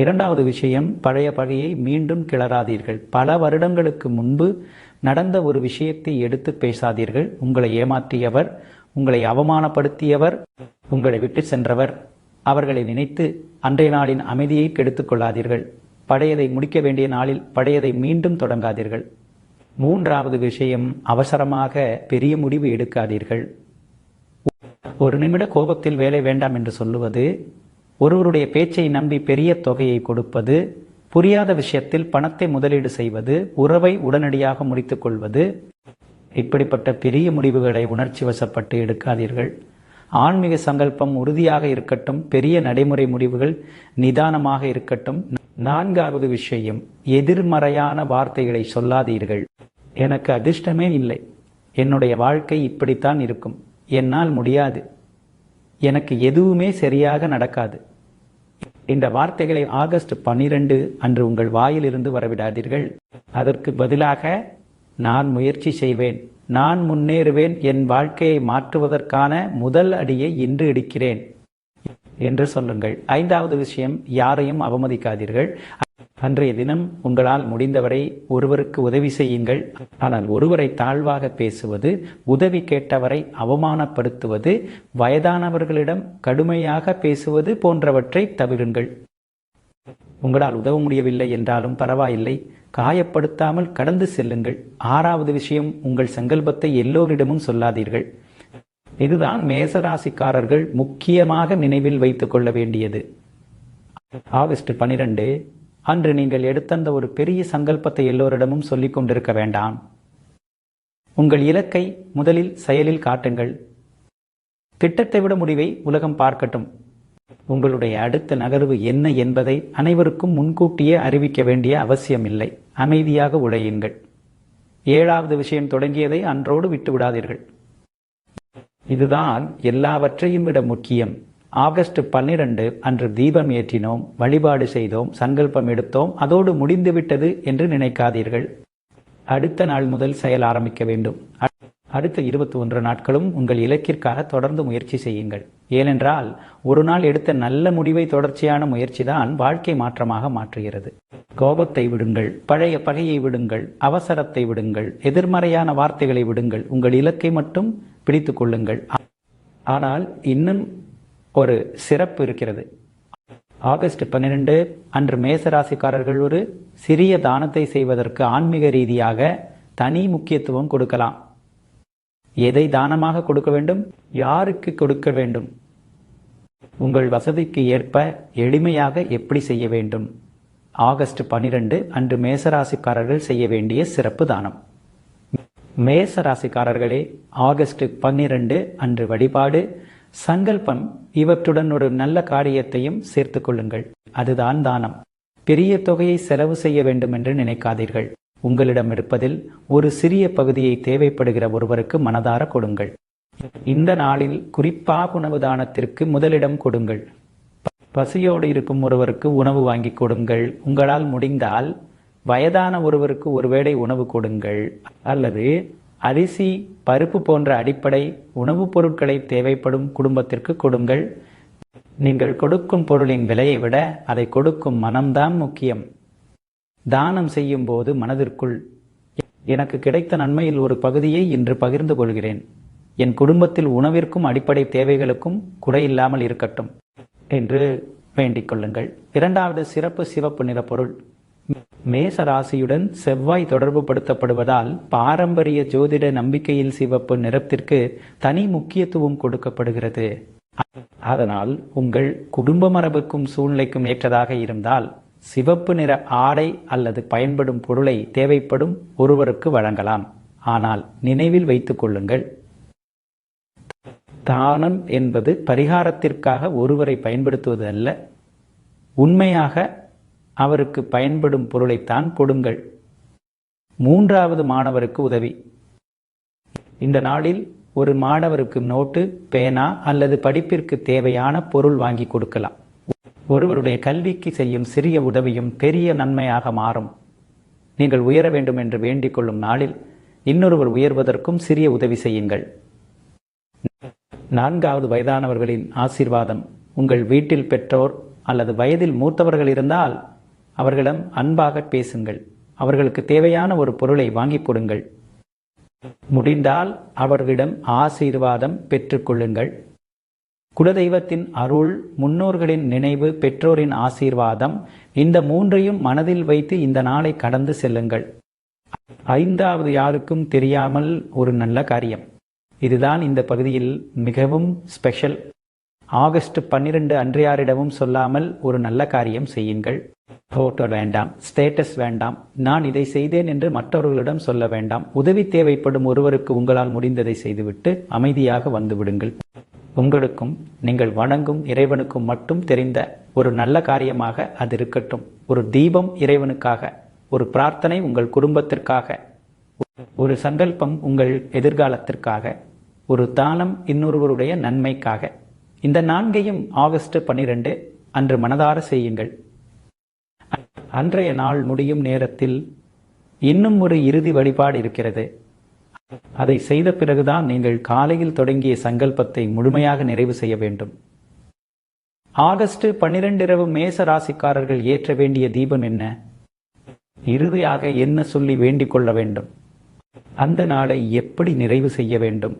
இரண்டாவது விஷயம், பழைய பகையை மீண்டும் கிளறாதீர்கள். பல வருடங்களுக்கு முன்பு நடந்த ஒரு விஷயத்தை எடுத்து பேசாதீர்கள். உங்களை ஏமாற்றியவர், உங்களை அவமானப்படுத்தியவர், உங்களை விட்டு சென்றவர், அவர்களை நினைத்து அன்றைய நாளின் அமைதியை கெடுத்துக் கொள்ளாதீர்கள். பழையதை முடிக்க வேண்டிய நாளில் பழையதை மீண்டும் தொடங்காதீர்கள். மூன்றாவது விஷயம், அவசரமாக பெரிய முடிவு எடுக்காதீர்கள். ஒரு நிமிட கோபத்தில் வேலை வேண்டாம் என்று சொல்லுவது, ஒருவருடைய பேச்சை நம்பி பெரிய தொகையை கொடுப்பது, புரியாத விஷயத்தில் பணத்தை முதலீடு செய்வது, உறவை உடனடியாக முடித்துக் கொள்வது, இப்படிப்பட்ட பெரிய முடிவுகளை உணர்ச்சி வசப்பட்டு எடுக்காதீர்கள். ஆன்மீக சங்கல்பம் உறுதியாக இருக்கட்டும். பெரிய நடைமுறை முடிவுகள் நிதானமாக இருக்கட்டும். நான்காவது விஷயம், எதிர்மறையான வார்த்தைகளை சொல்லாதீர்கள். எனக்கு அதிர்ஷ்டமே இல்லை, என்னுடைய வாழ்க்கை இப்படித்தான் இருக்கும், என்னால் முடியாது, எனக்கு எதுவுமே சரியாக நடக்காது, இந்த வார்த்தைகளை ஆகஸ்ட் 12 அன்று உங்கள் வாயிலிருந்து வரவிடாதீர்கள். அதற்கு பதிலாக, நான் முயற்சி செய்வேன், நான் முன்னேறுவேன், என் வாழ்க்கையை மாற்றுவதற்கான முதல் அடியை இன்று எடுக்கிறேன் என்று சொல்லுங்கள். ஐந்தாவது விஷயம், யாரையும் அவமதிக்காதீர்கள். அன்றைய தினம் உங்களால் முடிந்தவரை ஒருவருக்கு உதவி செய்யுங்கள். ஆனால் ஒருவரை தாழ்வாக பேசுவது, உதவி கேட்டவரை அவமானப்படுத்துவது, வயதானவர்களிடம் கடுமையாக பேசுவது போன்றவற்றை தவிருங்கள். உங்களால் உதவ முடியவில்லை என்றாலும் பரவாயில்லை, காயப்படுத்தாமல் கடந்து செல்லுங்கள். ஆறாவது விஷயம், உங்கள் சங்கல்பத்தை எல்லோரிடமும் சொல்லாதீர்கள். இதுதான் மேசராசிக்காரர்கள் முக்கியமாக நினைவில் வைத்துக் கொள்ள வேண்டியது. ஆகஸ்ட் 12 அன்று நீங்கள் எடுத்தந்த ஒரு பெரிய சங்கல்பத்தை எல்லோரிடமும் சொல்லிக் கொண்டிருக்க வேண்டாம். உங்கள் இலக்கை முதலில் செயலில் காட்டுங்கள். திட்டத்தை விட முடிவை உலகம் பார்க்கட்டும். உங்களுடைய அடுத்த நகர்வு என்ன என்பதை அனைவருக்கும் முன்கூட்டியே அறிவிக்க வேண்டிய அவசியமில்லை. அமைதியாக உழையுங்கள். ஏழாவது விஷயம், தொடங்கியதை அன்றோடு விட்டு விடாதீர்கள். இதுதான் எல்லாவற்றையும் விட முக்கியம். ஆகஸ்ட் 12 அன்று தீபம் ஏற்றினோம், வழிபாடு செய்தோம், சங்கல்பம் எடுத்தோம், அதோடு முடிந்துவிட்டது என்று நினைக்காதீர்கள். அடுத்த நாள் முதல் செயல் ஆரம்பிக்க வேண்டும். அடுத்த 21 நாட்களும் உங்கள் இலக்கிற்காக தொடர்ந்து முயற்சி செய்யுங்கள். ஏனென்றால் ஒரு நாள் எடுத்த நல்ல முடிவை தொடர்ச்சியான முயற்சி தான் வாழ்க்கை மாற்றமாக மாற்றுகிறது. கோபத்தை விடுங்கள், பழைய பகையை விடுங்கள், அவசரத்தை விடுங்கள், எதிர்மறையான வார்த்தைகளை விடுங்கள். உங்கள் இலக்கை மட்டும் பிடித்துக் கொள்ளுங்கள். ஆனால் இன்னும் ஒரு சிறப்பு இருக்கிறது. ஆகஸ்ட் 12 அன்று மேசராசிக்காரர்கள் ஒரு சிறிய தானத்தை செய்வதற்கு ஆன்மீக ரீதியாக தனி முக்கியத்துவம் கொடுக்கலாம். எதை தானமாக கொடுக்க வேண்டும், யாருக்கு கொடுக்க வேண்டும், உங்கள் வசதிக்கு ஏற்ப எளிமையாக எப்படி செய்ய வேண்டும், ஆகஸ்ட் 12 அன்று மேசராசிக்காரர்கள் செய்ய வேண்டிய சிறப்பு தானம். மேசராசிக்காரர்களே, ஆகஸ்ட் 12 அன்று வழிபாடு, சங்கல்பம் இவற்றுடன் ஒரு நல்ல காரியத்தையும் சேர்த்துக் கொள்ளுங்கள். அதுதான் தானம். பெரிய தொகையை செலவு செய்ய வேண்டும் என்று நினைக்காதீர்கள். உங்களிடம் இருப்பதில் ஒரு சிறிய பகுதியை தேவைப்படுகிற ஒருவருக்கு மனதார கொடுங்கள். இந்த நாளில் குறிப்பாக உணவு தானத்திற்கு முதலிடம் கொடுங்கள். பசியோடு இருக்கும் ஒருவருக்கு உணவு வாங்கி கொடுங்கள். உங்களால் முடிந்தால் வயதான ஒருவருக்கு ஒருவேளை உணவு கொடுங்கள். அல்லது அரிசி, பருப்பு போன்ற அடிப்படை உணவுப் பொருட்களை தேவைப்படும் குடும்பத்திற்கு கொடுங்கள். நீங்கள் கொடுக்கும் பொருளின் விலையை விட அதை கொடுக்கும் மனம்தான் முக்கியம். தானம் செய்யும் போது மனதிற்குள், எனக்கு கிடைத்த நன்மையில் ஒரு பகுதியை இன்று பகிர்ந்து கொள்கிறேன். என் குடும்பத்தில் உணவிற்கும் அடிப்படை தேவைகளுக்கும் குறையில்லாமல் இருக்கட்டும் என்று வேண்டிக் கொள்ளுங்கள். இரண்டாவது சிறப்பு சிவப்பு நிற பொருள். மேச ராசியுடன் செவ்வாய் தொடர்பு படுத்தப்படுவதால் பாரம்பரிய ஜோதிட நம்பிக்கையில் சிவப்பு நிறத்திற்கு தனி முக்கியத்துவம் கொடுக்கப்படுகிறது. அதனால் உங்கள் குடும்ப மரபுக்கும் சூழ்நிலைக்கும் ஏற்றதாக இருந்தால் சிவப்பு நிற ஆடை அல்லது பயன்படும் பொருளை தேவைப்படும் ஒருவருக்கு வழங்கலாம். ஆனால் நினைவில் வைத்துக் கொள்ளுங்கள், தானம் என்பது பரிகாரத்திற்காக ஒருவரை பயன்படுத்துவது அல்ல. உண்மையாக அவருக்கு பயன்படும் பொருளைத்தான் கொடுங்கள். மூன்றாவது மாணவருக்கு உதவி. இந்த நாளில் ஒரு மாணவருக்கு நோட்டு, பேனா அல்லது படிப்பிற்கு தேவையான பொருள் வாங்கி கொடுக்கலாம். ஒருவருடைய கல்விக்கு செய்யும் சிறிய உதவியும் பெரிய நன்மையாக மாறும். நீங்கள் உயர வேண்டும் என்று வேண்டிக் கொள்ளும் நாளில் இன்னொருவர் உயர்வதற்கும் சிறிய உதவி செய்யுங்கள். நான்காவது வயதானவர்களின் ஆசீர்வாதம். உங்கள் வீட்டில் பெற்றோர் அல்லது வயதில் மூத்தவர்கள் இருந்தால் அவர்களிடம் அன்பாக பேசுங்கள். அவர்களுக்கு தேவையான ஒரு பொருளை வாங்கி கொடுங்கள். முடிந்தால் அவர்களிடம் ஆசீர்வாதம் பெற்றுக்கொள்ளுங்கள். குலதெய்வத்தின் அருள், முன்னோர்களின் நினைவு, பெற்றோரின் ஆசீர்வாதம், இந்த மூன்றையும் மனதில் வைத்து இந்த நாளை கடந்து செல்லுங்கள். ஐந்தாவது யாருக்கும் தெரியாமல் ஒரு நல்ல காரியம். இதுதான் இந்த பகுதியில் மிகவும் ஸ்பெஷல். ஆகஸ்ட் 12 அன்று யாரிடமும் சொல்லாமல் ஒரு நல்ல காரியம் செய்யுங்கள். போட்டோ வேண்டாம், ஸ்டேட்டஸ் வேண்டாம், நான் இதை செய்தேன் என்று மற்றவர்களிடம் சொல்ல வேண்டாம். உதவி தேவைப்படும் ஒருவருக்கு உங்களால் முடிந்ததை செய்துவிட்டு அமைதியாக வந்து விடுங்கள். உங்களுக்கும் நீங்கள் வணங்கும் இறைவனுக்கும் மட்டும் தெரிந்த ஒரு நல்ல காரியமாக அது இருக்கட்டும். ஒரு தீபம் இறைவனுக்காக, ஒரு பிரார்த்தனை உங்கள் குடும்பத்திற்காக, ஒரு சங்கல்பம் உங்கள் எதிர்காலத்திற்காக, ஒரு தானம் இன்னொருவருடைய நன்மைக்காக. இந்த நான்கையும் ஆகஸ்ட் 12 அன்று மனதார செய்யுங்கள். அன்றைய நாள் முடியும் நேரத்தில் இன்னும் ஒரு இறுதி வழிபாடு இருக்கிறது. அதை செய்த பிறகுதான் நீங்கள் காலையில் தொடங்கிய சங்கல்பத்தை முழுமையாக நிறைவு செய்ய வேண்டும். ஆகஸ்ட் 12 இரவு மேச ராசிக்காரர்கள் ஏற்ற வேண்டிய தீபம் என்ன? இறுதியாக என்ன சொல்லி வேண்டிக் கொள்ள வேண்டும்? அந்த நாளை எப்படி நிறைவு செய்ய வேண்டும்?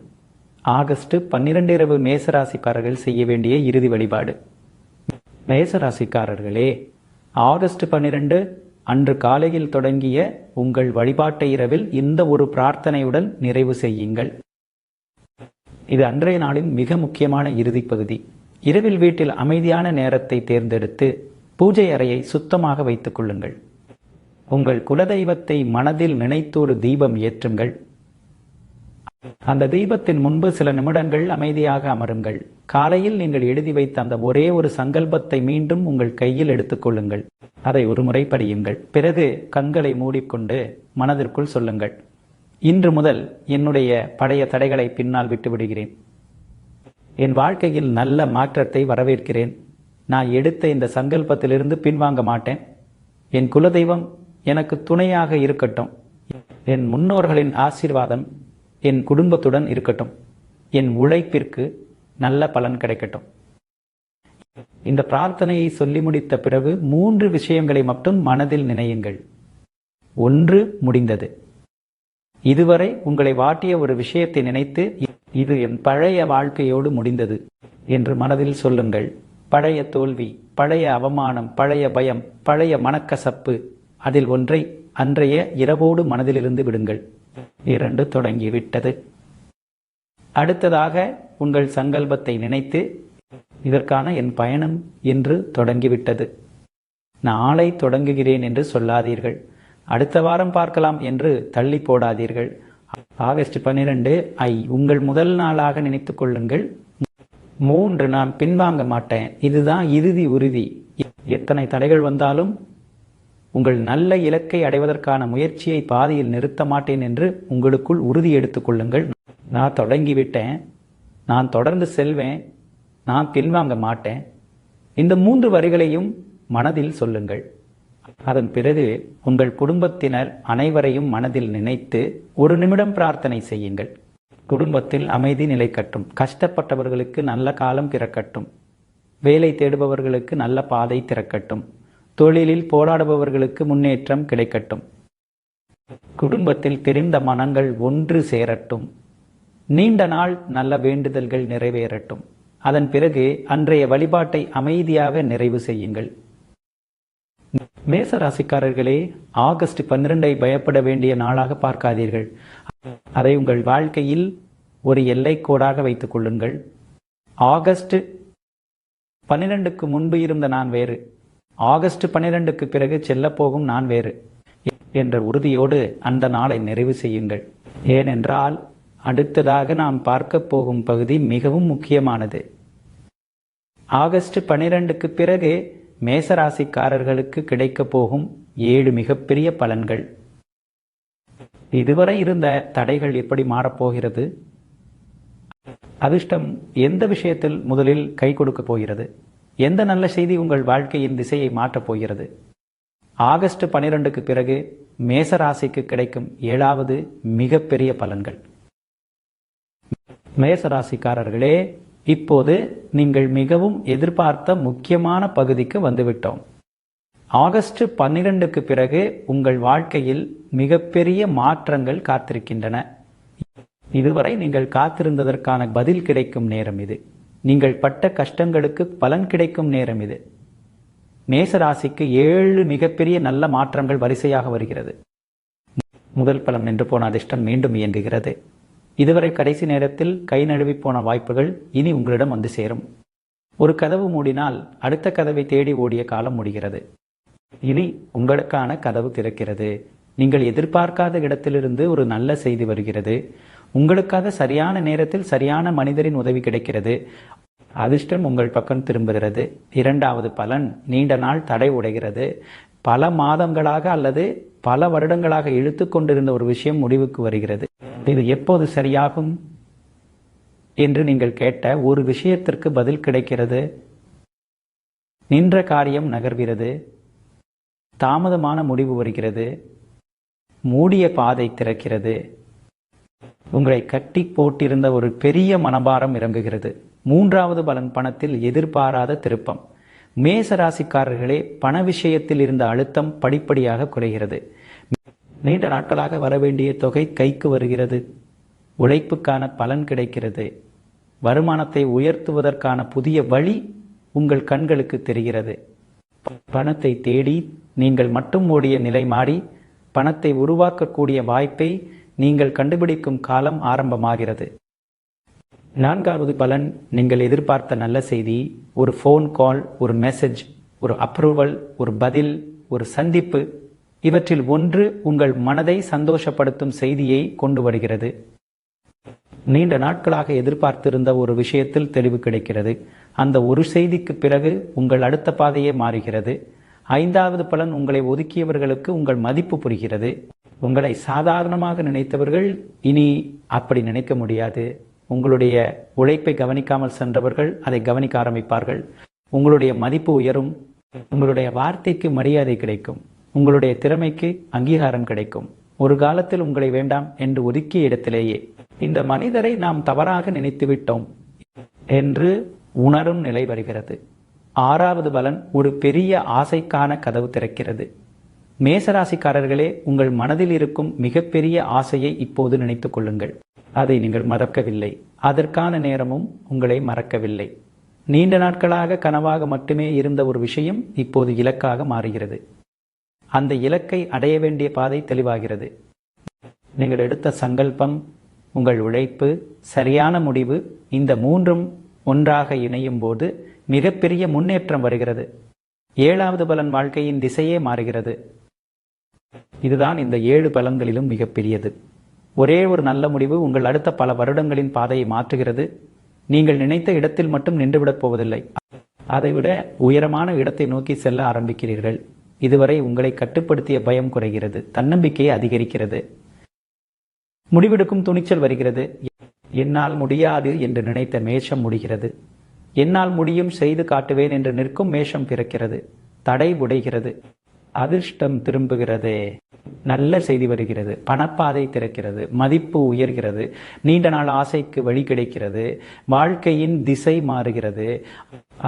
ஆகஸ்ட் 12 இரவு மேசராசிக்காரர்கள் செய்ய வேண்டிய இறுதி வழிபாடு. மேசராசிக்காரர்களே, ஆகஸ்ட் 12 அன்று காலையில் தொடங்கிய உங்கள் வழிபாட்டை இரவில் இந்த ஒரு பிரார்த்தனையுடன் நிறைவு செய்யுங்கள். இது அன்றைய நாளின் மிக முக்கியமான இறுதி பகுதி. இரவில் வீட்டில் அமைதியான நேரத்தை தேர்ந்தெடுத்து பூஜை அறையை சுத்தமாக வைத்துக் கொள்ளுங்கள். உங்கள் குலதெய்வத்தை மனதில் நினைத்தோடு தீபம் ஏற்றுங்கள். அந்த தீபத்தின் முன்பு சில நிமிடங்கள் அமைதியாக அமருங்கள். காலையில் நீங்கள் எழுதி வைத்த அந்த ஒரே ஒரு சங்கல்பத்தை மீண்டும் உங்கள் கையில் எடுத்துக்கொள்ளுங்கள். அதை ஒரு முறை படியுங்கள். பிறகு கண்களை மூடிக்கொண்டு மனதிற்குள் சொல்லுங்கள், இன்று முதல் என்னுடைய பழைய தடைகளை பின்னால் விட்டு விடுகிறேன். என் வாழ்க்கையில் நல்ல மாற்றத்தை வரவேற்கிறேன். நான் எடுத்த இந்த சங்கல்பத்திலிருந்து பின்வாங்க மாட்டேன். என் குலதெய்வம் எனக்கு துணையாக இருக்கட்டும். என் முன்னோர்களின் ஆசீர்வாதம் என் குடும்பத்துடன் இருக்கட்டும். என் உழைப்பிற்கு நல்ல பலன் கிடைக்கட்டும். இந்த பிரார்த்தனையை சொல்லி முடித்த பிறகு 3 விஷயங்களை மட்டும் மனதில் நினையுங்கள். 1, முடிந்தது. இதுவரை உங்களை வாட்டிய ஒரு விஷயத்தை நினைத்து, இது என் பழைய வாழ்க்கையோடு முடிந்தது என்று மனதில் சொல்லுங்கள். பழைய தோல்வி, பழைய அவமானம், பழைய பயம், பழைய மனக்கசப்பு, அதில் ஒன்றை அன்றைய இரவோடு மனதிலிருந்து விடுங்கள். 2, தொடங்கிவிட்டது. அடுத்ததாக உங்கள் சங்கல்பத்தை நினைத்து, இதற்கான என் பயணம் என்று தொடங்கிவிட்டது. நாளை தொடங்குகிறேன் என்று சொல்லாதீர்கள். அடுத்த வாரம் பார்க்கலாம் என்று தள்ளி போடாதீர்கள். ஆகஸ்ட் 12 உங்கள் முதல் நாளாக நினைத்துக் கொள்ளுங்கள். 3 நான் பின்வாங்க மாட்டேன், இதுதான் இறுதி உறுதி. எத்தனை தடைகள் வந்தாலும் உங்கள் நல்ல இலக்கை அடைவதற்கான முயற்சியை பாதியில் நிறுத்த மாட்டேன் என்று உங்களுக்குள் உறுதி எடுத்துக் கொள்ளுங்கள். நான் தொடங்கிவிட்டேன், நான் தொடர்ந்து செல்வேன், நான் பின்வாங்க மாட்டேன். இந்த 3 வரிகளையும் மனதில் சொல்லுங்கள். அதன் பிறகு உங்கள் குடும்பத்தினர் அனைவரையும் மனதில் நினைத்து 1 நிமிடம் பிரார்த்தனை செய்யுங்கள். குடும்பத்தில் அமைதி நிலைக்கட்டும், கஷ்டப்பட்டவர்களுக்கு நல்ல காலம் பிறக்கட்டும், வேலை தேடுபவர்களுக்கு நல்ல பாதை திறக்கட்டும், தொழிலில் போராடுபவர்களுக்கு முன்னேற்றம் கிடைக்கட்டும், குடும்பத்தில் பிரிந்த மனங்கள் ஒன்று சேரட்டும், நீண்ட நாள் நல்ல வேண்டுதல்கள் நிறைவேறட்டும். அதன் பிறகு அன்றைய வழிபாட்டை அமைதியாக நிறைவு செய்யுங்கள். மேச ராசிக்காரர்களே, ஆகஸ்ட் 12 பயப்பட வேண்டிய நாளாக பார்க்காதீர்கள். அதை உங்கள் வாழ்க்கையில் ஒரு எல்லைக்கோடாக வைத்துக் கொள்ளுங்கள். ஆகஸ்ட் 12க்கு முன்பு இருந்த நான் வேறு, ஆகஸ்ட் 12க்கு பிறகு செல்லப்போகும் நான் வேறு என்ற உறுதியோடு அந்த நாளை நிறைவு செய்யுங்கள். ஏனென்றால் அடுத்ததாக நாம் பார்க்க போகும் பகுதி மிகவும் முக்கியமானது. ஆகஸ்ட் 12க்கு பிறகு மேசராசிக்காரர்களுக்கு கிடைக்கப் போகும் 7 மிகப்பெரிய பலன்கள். இதுவரை இருந்த தடைகள் எப்படி மாறப்போகிறது? அதிர்ஷ்டம் எந்த விஷயத்தில் முதலில் கை கொடுக்க போகிறது? எந்த நல்ல செய்தி உங்கள் வாழ்க்கையின் திசையை மாற்றப் போகிறது? ஆகஸ்ட் 12க்கு பிறகு மேசராசிக்கு கிடைக்கும் 7வது மிகப்பெரிய பலன்கள். மேசராசிக்காரர்களே, இப்போது நீங்கள் மிகவும் எதிர்பார்த்த முக்கியமான பகுதிக்கு வந்துவிட்டோம். ஆகஸ்ட் 12க்கு பிறகு உங்கள் வாழ்க்கையில் மிகப்பெரிய மாற்றங்கள் காத்திருக்கின்றன. இதுவரை நீங்கள் காத்திருந்ததற்கான பதில் கிடைக்கும் நேரம் இது. நீங்கள் பட்ட கஷ்டங்களுக்கு பலன் கிடைக்கும் நேரம் இது. மேசராசிக்கு 7 மிகப்பெரிய நல்ல மாற்றங்கள் வரிசையாக வருகிறது. முதல் பலம் நின்று போன அதிர்ஷ்டம் மீண்டும் இயங்குகிறது. இதுவரை கடைசி நேரத்தில் கை நழுவி போன வாய்ப்புகள் இனி உங்களிடம் வந்து சேரும். ஒரு கதவு மூடினால் அடுத்த கதவை தேடி ஓடிய காலம் முடிகிறது. இனி உங்களுக்கான கதவு திறக்கிறது. நீங்கள் எதிர்பார்க்காத இடத்திலிருந்து ஒரு நல்ல செய்தி வருகிறது. உங்களுக்காக சரியான நேரத்தில் சரியான மனிதரின் உதவி கிடைக்கிறது. அதிர்ஷ்டம் உங்கள் பக்கம் திரும்புகிறது. 2வது பலன், நீண்ட நாள் தடை உடைகிறது. பல மாதங்களாக அல்லது பல வருடங்களாக இழுத்து கொண்டிருந்த ஒரு விஷயம் முடிவுக்கு வருகிறது. இது எப்போது சரியாகும் என்று நீங்கள் கேட்ட ஒரு விஷயத்திற்கு பதில் கிடைக்கிறது. நின்ற காரியம் நகர்கிறது. தாமதமான முடிவு வருகிறது. மூடிய பாதை திறக்கிறது. உங்களை கட்டி போட்டிருந்த ஒரு பெரிய மனபாரம் இறங்குகிறது. 3வது பலன், பணத்தில் எதிர்பாராத திருப்பம். மேசராசிக்காரர்களே, பண விஷயத்தில் இருந்த அழுத்தம் படிப்படியாக குறைகிறது. நீண்ட நாட்களாக வரவேண்டிய தொகை கைக்கு வருகிறது. உழைப்புக்கான பலன் கிடைக்கிறது. வருமானத்தை உயர்த்துவதற்கான புதிய வழி உங்கள் கண்களுக்கு தெரிகிறது. பணத்தை தேடி நீங்கள் மட்டும் ஓடிய நிலை மாறி பணத்தை உருவாக்கக்கூடிய வாய்ப்பை நீங்கள் கண்டுபிடிக்கும் காலம் ஆரம்பமாகிறது. 4வது பலன், நீங்கள் எதிர்பார்த்த நல்ல செய்தி, ஒரு ஃபோன் கால், ஒரு மெசேஜ், ஒரு அப்ரூவல், ஒரு பதில், ஒரு சந்திப்பு, இவற்றில் ஒன்று உங்கள் மனதை சந்தோஷப்படுத்தும் செய்தியை கொண்டு வருகிறது. நீண்ட நாட்களாக எதிர்பார்த்திருந்த ஒரு விஷயத்தில் தெளிவு கிடைக்கிறது. அந்த ஒரு செய்திக்கு பிறகு உங்கள் அடுத்த பாதையே மாறுகிறது. 5வது பலன், உங்களை ஒதுக்கியவர்களுக்கு உங்கள் மதிப்பு புரிகிறது. உங்களை சாதாரணமாக நினைத்தவர்கள் இனி அப்படி நினைக்க முடியாது. உங்களுடைய உழைப்பை கவனிக்காமல் சென்றவர்கள் அதை கவனிக்க ஆரம்பிப்பார்கள். உங்களுடைய மதிப்பு உயரும். உங்களுடைய வார்த்தைக்கு மரியாதை கிடைக்கும். உங்களுடைய திறமைக்கு அங்கீகாரம் கிடைக்கும். ஒரு காலத்தில் உங்களை வேண்டாம் என்று ஒதுக்கிய இடத்திலேயே இந்த மனிதரை நாம் தவறாக நினைத்துவிட்டோம் என்று உணரும் நிலை வருகிறது. 6வது பலன், ஒரு பெரிய ஆசைக்கான கதவு திறக்கிறது. மேசராசிக்காரர்களே, உங்கள் மனதில் இருக்கும் மிகப்பெரிய ஆசையை இப்போது நினைத்துக் கொள்ளுங்கள். அதை நீங்கள் மறக்கவில்லை. அதற்கான நேரமும் உங்களை மறக்கவில்லை. நீண்ட நாட்களாக கனவாக மட்டுமே இருந்த ஒரு விஷயம் இப்போது இலக்காக மாறுகிறது. அந்த இலக்கை அடைய வேண்டிய பாதை தெளிவாகிறது. நீங்கள் எடுத்த சங்கல்பம், உங்கள் உழைப்பு, சரியான முடிவு, இந்த 3ம் ஒன்றாக இணையும் போது மிகப்பெரிய முன்னேற்றம் வருகிறது. ஏழாவது பலன் வாழ்க்கையின் திசையே மாறுகிறது. இதுதான் இந்த 7 பலன்களிலும் மிகப்பெரியது. ஒரே ஒரு நல்ல முடிவு உங்கள் அடுத்த பல வருடங்களின் பாதையை மாற்றுகிறது. நீங்கள் நினைத்த இடத்தில் மட்டும் நின்றுவிடப் போவதில்லை, அதைவிட உயரமான இடத்தை நோக்கி செல்ல ஆரம்பிக்கிறீர்கள். இதுவரை உங்களை கட்டுப்படுத்திய பயம் குறைகிறது, தன்னம்பிக்கையை அதிகரிக்கிறது, முடிவெடுக்கும் துணிச்சல் வருகிறது. என்னால் முடியாது என்று நினைத்த மேஷம் முடிகிறது. என்னால் முடியும், செய்து காட்டுவேன் என்று நிற்கும் மேஷம் பிறக்கிறது. தடை உடைகிறது, அதிர்ஷ்டம் திரும்புகிறது, நல்ல செய்தி வருகிறது, பணப்பாதை திறக்கிறது, மதிப்பு உயர்கிறது, நீண்ட நாள் ஆசைக்கு வழி கிடைக்கிறது, வாழ்க்கையின் திசை மாறுகிறது.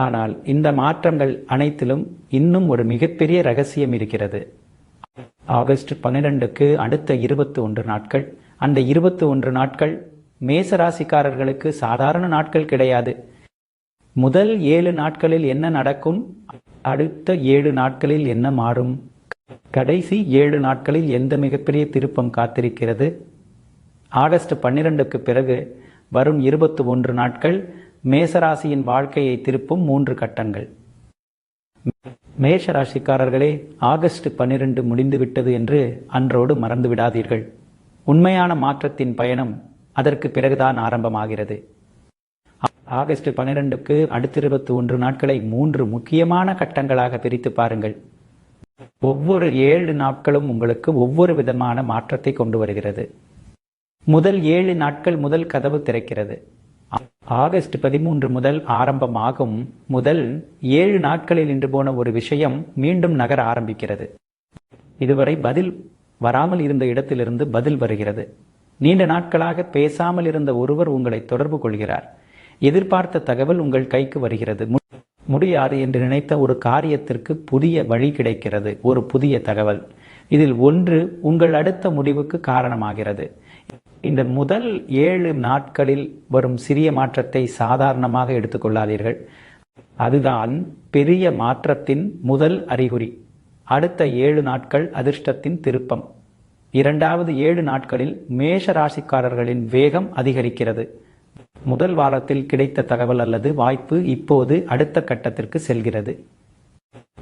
ஆனால் இந்த மாற்றங்கள் அனைத்திலும் இன்னும் ஒரு மிகப்பெரிய ரகசியம் இருக்கிறது. ஆகஸ்ட் 12க்கு அடுத்த 21 நாட்கள், அந்த 21 நாட்கள் மேசராசிக்காரர்களுக்கு சாதாரண நாட்கள் கிடையாது. முதல் 7 நாட்களில் என்ன நடக்கும், அடுத்த 7 நாட்களில் என்ன மாறும், கடைசி 7 நாட்களில் எந்த மிகப்பெரிய திருப்பம் காத்திருக்கிறது. ஆகஸ்ட் 12க்கு பிறகு வரும் 21 நாட்கள் மேசராசியின் வாழ்க்கையை திருப்பும் 3 கட்டங்கள். மேஷராசிக்காரர்களே, ஆகஸ்ட் 12 முடிந்துவிட்டது என்று அன்றோடு மறந்து விடாதீர்கள். உண்மையான மாற்றத்தின் பயணம் அதற்கு பிறகுதான் ஆரம்பமாகிறது. ஆகஸ்ட் 12க்கு அடுத்த 21 நாட்களை 3 முக்கியமான கட்டங்களாக பிரித்து பாருங்கள். ஒவ்வொரு 7 நாட்களும் உங்களுக்கு ஒவ்வொரு விதமான மாற்றத்தை கொண்டு வருகிறது. முதல் 7 நாட்கள் முதல் கதவு திறக்கிறது. ஆகஸ்ட் 13 முதல் ஆரம்பமாகும் முதல் 7 நாட்களில் நின்று போன ஒரு விஷயம் மீண்டும் நகர ஆரம்பிக்கிறது. இதுவரை பதில் வராமல் இருந்த இடத்திலிருந்து பதில் வருகிறது. நீண்ட நாட்களாக பேசாமல் இருந்த ஒருவர் உங்களை தொடர்பு கொள்கிறார். எதிர்பார்த்த தகவல் உங்கள் கைக்கு வருகிறது. முடியாது என்று நினைத்த ஒரு காரியத்திற்கு புதிய வழி கிடைக்கிறது, ஒரு புதிய தகவல். இதில் ஒன்று உங்கள் அடுத்த முடிவுக்கு காரணமாகிறது. இந்த முதல் 7 நாட்களில் வரும் சிறிய மாற்றத்தை சாதாரணமாக எடுத்துக்கொள்ளாதீர்கள். அதுதான் பெரிய மாற்றத்தின் முதல் அறிகுறி. அடுத்த 7 நாட்கள் அதிர்ஷ்டத்தின் திருப்பம். இரண்டாவது 7 நாட்களில் மேஷ ராசிக்காரர்களின் வேகம் அதிகரிக்கிறது. முதல் வாரத்தில் கிடைத்த தகவல் அல்லது வாய்ப்பு இப்போது அடுத்த கட்டத்திற்கு செல்கிறது.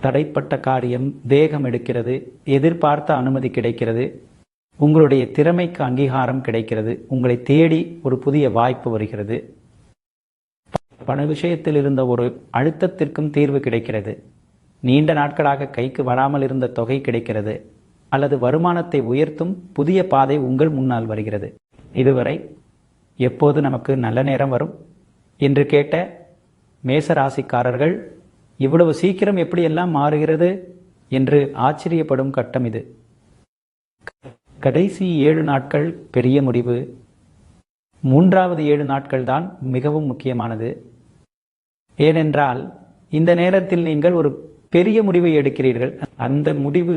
தடைப்பட்ட காரியம் வேகம் எடுக்கிறது, எதிர்பார்த்த அனுமதி கிடைக்கிறது, உங்களுடைய திறமைக்கு அங்கீகாரம் கிடைக்கிறது, உங்களை தேடி ஒரு புதிய வாய்ப்பு வருகிறது. பண விஷயத்தில் இருந்த ஒரு அழுத்தத்திற்கும் தீர்வு கிடைக்கிறது. நீண்ட நாட்களாக கைக்கு வராமல் இருந்த தொகை கிடைக்கிறது, அல்லது வருமானத்தை உயர்த்தும் புதிய பாதை உங்கள் முன்னால் வருகிறது. இதுவரை எப்போது நமக்கு நல்ல நேரம் வரும் என்று கேட்ட மேசராசிக்காரர்கள் இவ்வளவு சீக்கிரம் எப்படியெல்லாம் மாறுகிறது என்று ஆச்சரியப்படும் கட்டம் இது. கடைசி 7 நாட்கள் பெரிய முடிவு. மூன்றாவது 7 நாட்கள் தான் மிகவும் முக்கியமானது. ஏனென்றால் இந்த நேரத்தில் நீங்கள் ஒரு பெரிய முடிவை எடுக்கிறீர்கள். அந்த முடிவு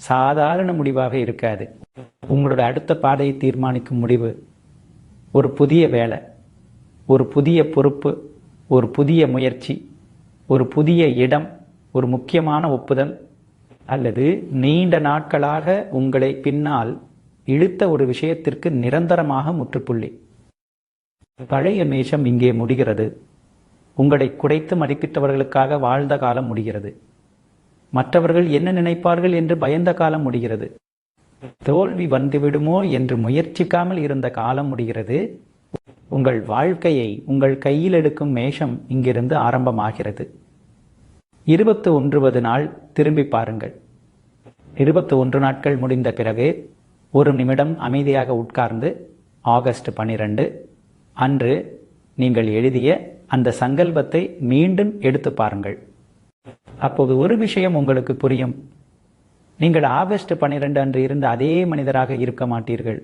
சாதாரண முடிவாக இருக்காது. உங்களோட அடுத்த பாதையை தீர்மானிக்கும் முடிவு. ஒரு புதிய வேலை, ஒரு புதிய பொறுப்பு, ஒரு புதிய முயற்சி, ஒரு புதிய இடம், ஒரு முக்கியமான ஒப்புதல், அல்லது நீண்ட நாட்களாக உங்களை பின்னால் இழுத்த ஒரு விஷயத்திற்கு நிரந்தரமாக முற்றுப்புள்ளி. பழைய மேஷம் இங்கே முடிகிறது. உங்களை குறைத்து மதிப்பிட்டவர்களுக்காக வாழ்ந்த காலம் முடிகிறது. மற்றவர்கள் என்ன நினைப்பார்கள் என்று பயந்த காலம் முடிகிறது. தோல்வி வந்துவிடுமோ என்று முயற்சிக்காமல் இருந்த காலம் முடிகிறது. உங்கள் வாழ்க்கையை உங்கள் கையில் எடுக்கும் மேஷம் இங்கிருந்து ஆரம்பமாகிறது. 21வது நாள் திரும்பி பாருங்கள். 21 நாட்கள் முடிந்த பிறகு ஒரு நிமிடம் அமைதியாக உட்கார்ந்து ஆகஸ்ட் 12 அன்று நீங்கள் எழுதிய அந்த சங்கல்பத்தை மீண்டும் எடுத்து பாருங்கள். அப்போது ஒரு விஷயம் உங்களுக்கு புரியும். நீங்கள் ஆகஸ்ட் 12 அன்று இருந்த அதே மனிதராக இருக்க மாட்டீர்கள்.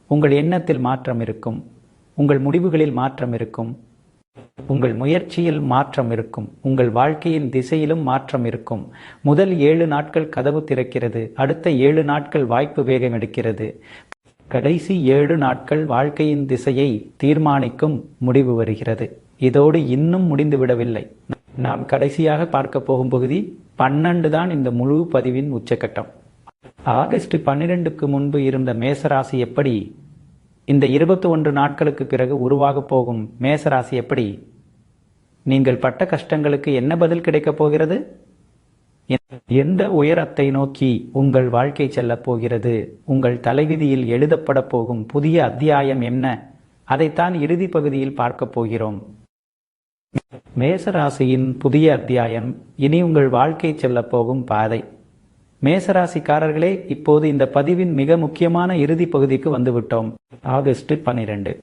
உங்கள் எண்ணத்தில் மாற்றம் இருக்கும், உங்கள் முடிவுகளில் மாற்றம் இருக்கும், உங்கள் முயற்சியில் மாற்றம் இருக்கும், உங்கள் வாழ்க்கையின் திசையிலும் மாற்றம் இருக்கும். முதல் 7 நாட்கள் கதவு திறக்கிறது. அடுத்த 7 நாட்கள் வாய்ப்பு வேகம் எடுக்கிறது. கடைசி 7 நாட்கள் வாழ்க்கையின் திசையை தீர்மானிக்கும் முடிவு வருகிறது. இதோடு இன்னும் முடிந்து விடவில்லை. நாம் கடைசியாக பார்க்க போகும் பகுதி 12 தான் இந்த முழு பதிவின் உச்சக்கட்டம். ஆகஸ்ட் 12க்கு முன்பு இருந்த மேசராசி எப்படி, இந்த 21 நாட்களுக்கு பிறகு உருவாக போகும் மேசராசி எப்படி, நீங்கள் பட்ட கஷ்டங்களுக்கு என்ன பதில் கிடைக்கப் போகிறது, எந்த உயரத்தை நோக்கி உங்கள் வாழ்க்கை செல்லப் போகிறது, உங்கள் தலைவிதியில் எழுதப்பட போகும் புதிய அத்தியாயம் என்ன, அதைத்தான் இறுதி பகுதியில் பார்க்க போகிறோம். மேசராசியின் புதிய அத்தியாயம், இனி உங்கள் வாழ்க்கை செல்லப் போகும் பாதை. மேசராசிக்காரர்களே, இப்போது இந்த பதிவின் மிக முக்கியமான இறுதி பகுதிக்கு வந்துவிட்டோம். ஆகஸ்ட் 12.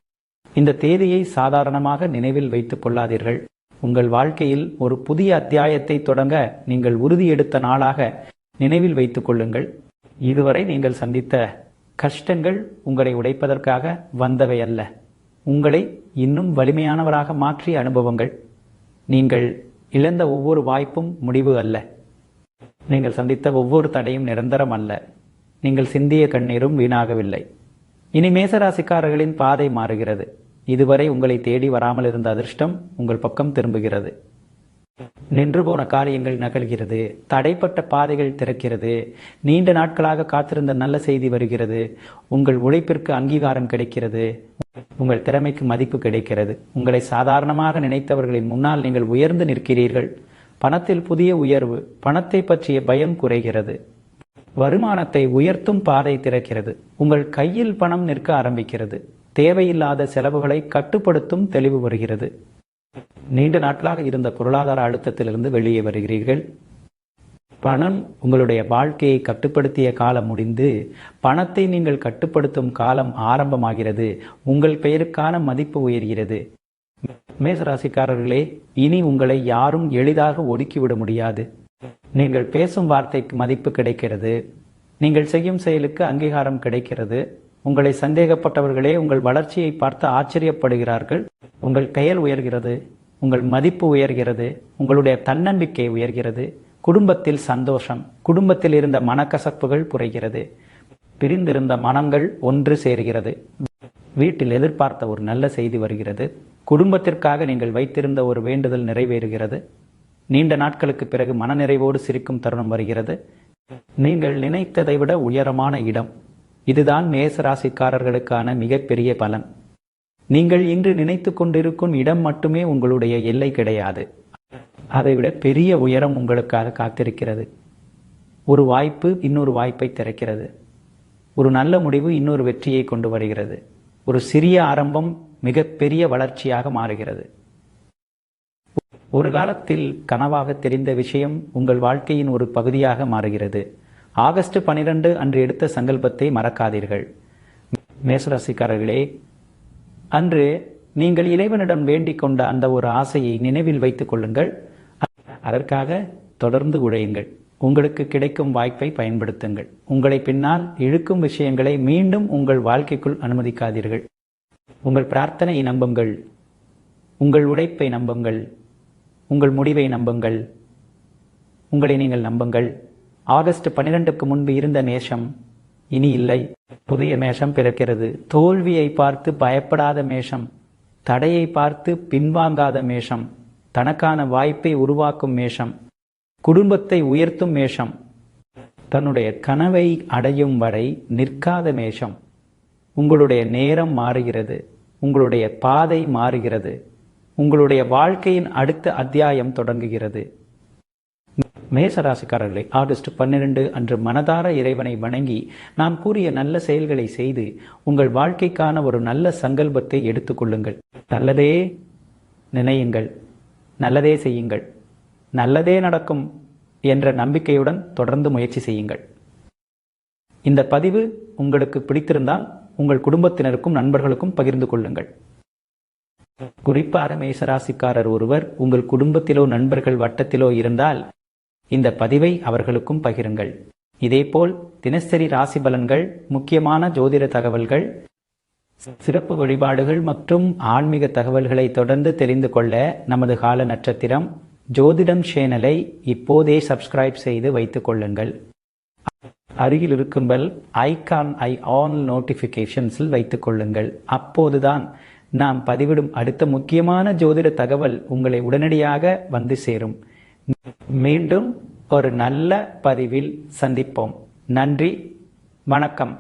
இந்த தேதியை சாதாரணமாக நினைவில் வைத்துக் கொள்ளாதீர்கள். உங்கள் வாழ்க்கையில் ஒரு புதிய அத்தியாயத்தை தொடங்க நீங்கள் உறுதி எடுத்த நாளாக நினைவில் வைத்துக் கொள்ளுங்கள். இதுவரை நீங்கள் சந்தித்த கஷ்டங்கள் உங்களை உடைப்பதற்காக வந்தவை அல்ல, உங்களை இன்னும் வலிமையானவராக மாற்றிய அனுபவங்கள். நீங்கள் இழந்த ஒவ்வொரு வாய்ப்பும் முடிவு அல்ல, நீங்கள் சந்தித்த ஒவ்வொரு தடையும் நிரந்தரம் அல்ல, நீங்கள் சிந்திய கண்ணீரும் வீணாகவில்லை. இனி மேசராசிக்காரர்களின் பாதை மாறுகிறது. இதுவரை உங்களை தேடி வராமல் இருந்த அதிர்ஷ்டம் உங்கள் பக்கம் திரும்புகிறது. நின்று போன காரியங்கள் நகழ்கிறது, தடைப்பட்ட பாதைகள் திறக்கிறது, நீண்ட நாட்களாக காத்திருந்த நல்ல செய்தி வருகிறது, உங்கள் உழைப்பிற்கு அங்கீகாரம் கிடைக்கிறது, உங்கள் திறமைக்கு மதிப்பு கிடைக்கிறது. உங்களை சாதாரணமாக நினைத்தவர்களின் முன்னால் நீங்கள் உயர்ந்து நிற்கிறீர்கள். பணத்தில் புதிய உயர்வு, பணத்தை பற்றிய பயம் குறைகிறது, வருமானத்தை உயர்த்தும் பாதை திறக்கிறது, உங்கள் கையில் பணம் நிற்க ஆரம்பிக்கிறது, தேவையில்லாத செலவுகளை கட்டுப்படுத்தும் தெளிவு வருகிறது. நீண்ட நாட்களாக இருந்த பொருளாதார அழுத்தத்திலிருந்து வெளியே வருகிறீர்கள். பணம் உங்களுடைய வாழ்க்கையை கட்டுப்படுத்திய காலம் முடிந்து பணத்தை நீங்கள் கட்டுப்படுத்தும் காலம் ஆரம்பமாகிறது. உங்கள் பெயருக்கான மதிப்பு உயர்கிறது. மேசராசிக்காரர்களே, இனி உங்களை யாரும் எளிதாக ஒடுக்கிவிட முடியாது. நீங்கள் பேசும் வார்த்தைக்கு மதிப்பு கிடைக்கிறது, நீங்கள் செய்யும் செயலுக்கு அங்கீகாரம் கிடைக்கிறது. உங்களை சந்தேகப்பட்டவர்களே உங்கள் வளர்ச்சியை பார்த்து ஆச்சரியப்படுகிறார்கள். உங்கள் பெயர் உயர்கிறது, உங்கள் மதிப்பு உயர்கிறது, உங்களுடைய தன்னம்பிக்கை உயர்கிறது. குடும்பத்தில் சந்தோஷம், குடும்பத்தில் இருந்த மனக்கசப்புகள் குறைகிறது, பிரிந்திருந்த மனங்கள் ஒன்று சேர்கிறது. வீட்டில் எதிர்பார்த்த ஒரு நல்ல செய்தி வருகிறது. குடும்பத்திற்காக நீங்கள் வைத்திருந்த ஒரு வேண்டுதல் நிறைவேறுகிறது. நீண்ட நாட்களுக்கு பிறகு மனநிறைவோடு சிரிக்கும் தருணம் வருகிறது. நீங்கள் நினைத்ததை விட உயரமான இடம். இதுதான் மேசராசிக்காரர்களுக்கான மிகப்பெரிய பலன். நீங்கள் இன்று நினைத்து கொண்டிருக்கும் இடம் மட்டுமே உங்களுடைய எல்லை கிடையாது. அதைவிட பெரிய உயரம் உங்களுக்காக காத்திருக்கிறது. ஒரு வாய்ப்பு இன்னொரு வாய்ப்பை திறக்கிறது. ஒரு நல்ல முடிவு இன்னொரு வெற்றியை கொண்டு வருகிறது. ஒரு சிறிய ஆரம்பம் மிகப்பெரிய வளர்ச்சியாக மாறுகிறது. ஒரு காலத்தில் கனவாக தெரிந்த விஷயம் உங்கள் வாழ்க்கையின் ஒரு பகுதியாக மாறுகிறது. ஆகஸ்ட் 12 அன்று எடுத்த சங்கல்பத்தை மறக்காதீர்கள். மேசராசிக்காரர்களே, அன்று நீங்கள் இறைவனிடம் வேண்டிக் கொண்ட அந்த ஒரு ஆசையை நினைவில் வைத்துக் கொள்ளுங்கள். அதற்காக தொடர்ந்து உழையுங்கள். உங்களுக்கு கிடைக்கும் வாய்ப்பை பயன்படுத்துங்கள். உங்களை பின்னால் இழுக்கும் விஷயங்களை மீண்டும் உங்கள் வாழ்க்கைக்குள் அனுமதிக்காதீர்கள். உங்கள் பிரார்த்தனை நம்புங்கள், உங்கள் உழைப்பை நம்புங்கள், உங்கள் முடிவை நம்புங்கள், உங்களை நீங்கள் நம்புங்கள். ஆகஸ்ட் 12க்கு முன்பு இருந்த மேஷம் இனி இல்லை. புதிய மேஷம் பிறக்கிறது. தோல்வியை பார்த்து பயப்படாத மேஷம், தடையை பார்த்து பின்வாங்காத மேஷம், தனக்கான வாய்ப்பை உருவாக்கும் மேஷம், குடும்பத்தை உயர்த்தும் மேஷம், தன்னுடைய கனவை அடையும் வரை நிற்காத மேஷம். உங்களுடைய நேரம் மாறுகிறது, உங்களுடைய பாதை மாறுகிறது, உங்களுடைய வாழ்க்கையின் அடுத்த அத்தியாயம் தொடங்குகிறது. மேசராசிக்காரர்களை, ஆகஸ்ட் 12 அன்று மனதார இறைவனை வணங்கி நாம் கூறிய நல்ல செயல்களை செய்து உங்கள் வாழ்க்கைக்கான ஒரு நல்ல சங்கல்பத்தை எடுத்துக்கொள்ளுங்கள். நல்லதே நினையுங்கள், நல்லதே செய்யுங்கள், நல்லதே நடக்கும் என்ற நம்பிக்கையுடன் தொடர்ந்து முயற்சி செய்யுங்கள். இந்த பதிவு உங்களுக்கு பிடித்திருந்தால் உங்கள் குடும்பத்தினருக்கும் நண்பர்களுக்கும் பகிர்ந்து கொள்ளுங்கள். குறிப்பாக மேசராசிக்காரர் ஒருவர் உங்கள் குடும்பத்திலோ நண்பர்கள் வட்டத்திலோ இருந்தால் இந்த பதிவை அவர்களுக்கும் பகிருங்கள். இதேபோல் தினசரி ராசி பலன்கள், முக்கியமான ஜோதிட தகவல்கள், சிறப்பு வழிபாடுகள் மற்றும் ஆன்மீக தகவல்களை தொடர்ந்து தெரிந்து கொள்ள நமது கால நட்சத்திரம் ஜோதிடம் சேனலை இப்போதே சப்ஸ்கிரைப் செய்து வைத்துக் கொள்ளுங்கள். அருகில் இருக்கும் பெல் ஐகான் ஆல் நோட்டிபிகேஷன்ஸில் வைத்துக் கொள்ளுங்கள். அப்போதுதான் நாம் பதிவிடும் அடுத்த முக்கியமான ஜோதிட தகவல் உங்களை உடனடியாக வந்து சேரும். மீண்டும் ஒரு நல்ல பதிவில் சந்திப்போம். நன்றி, வணக்கம்.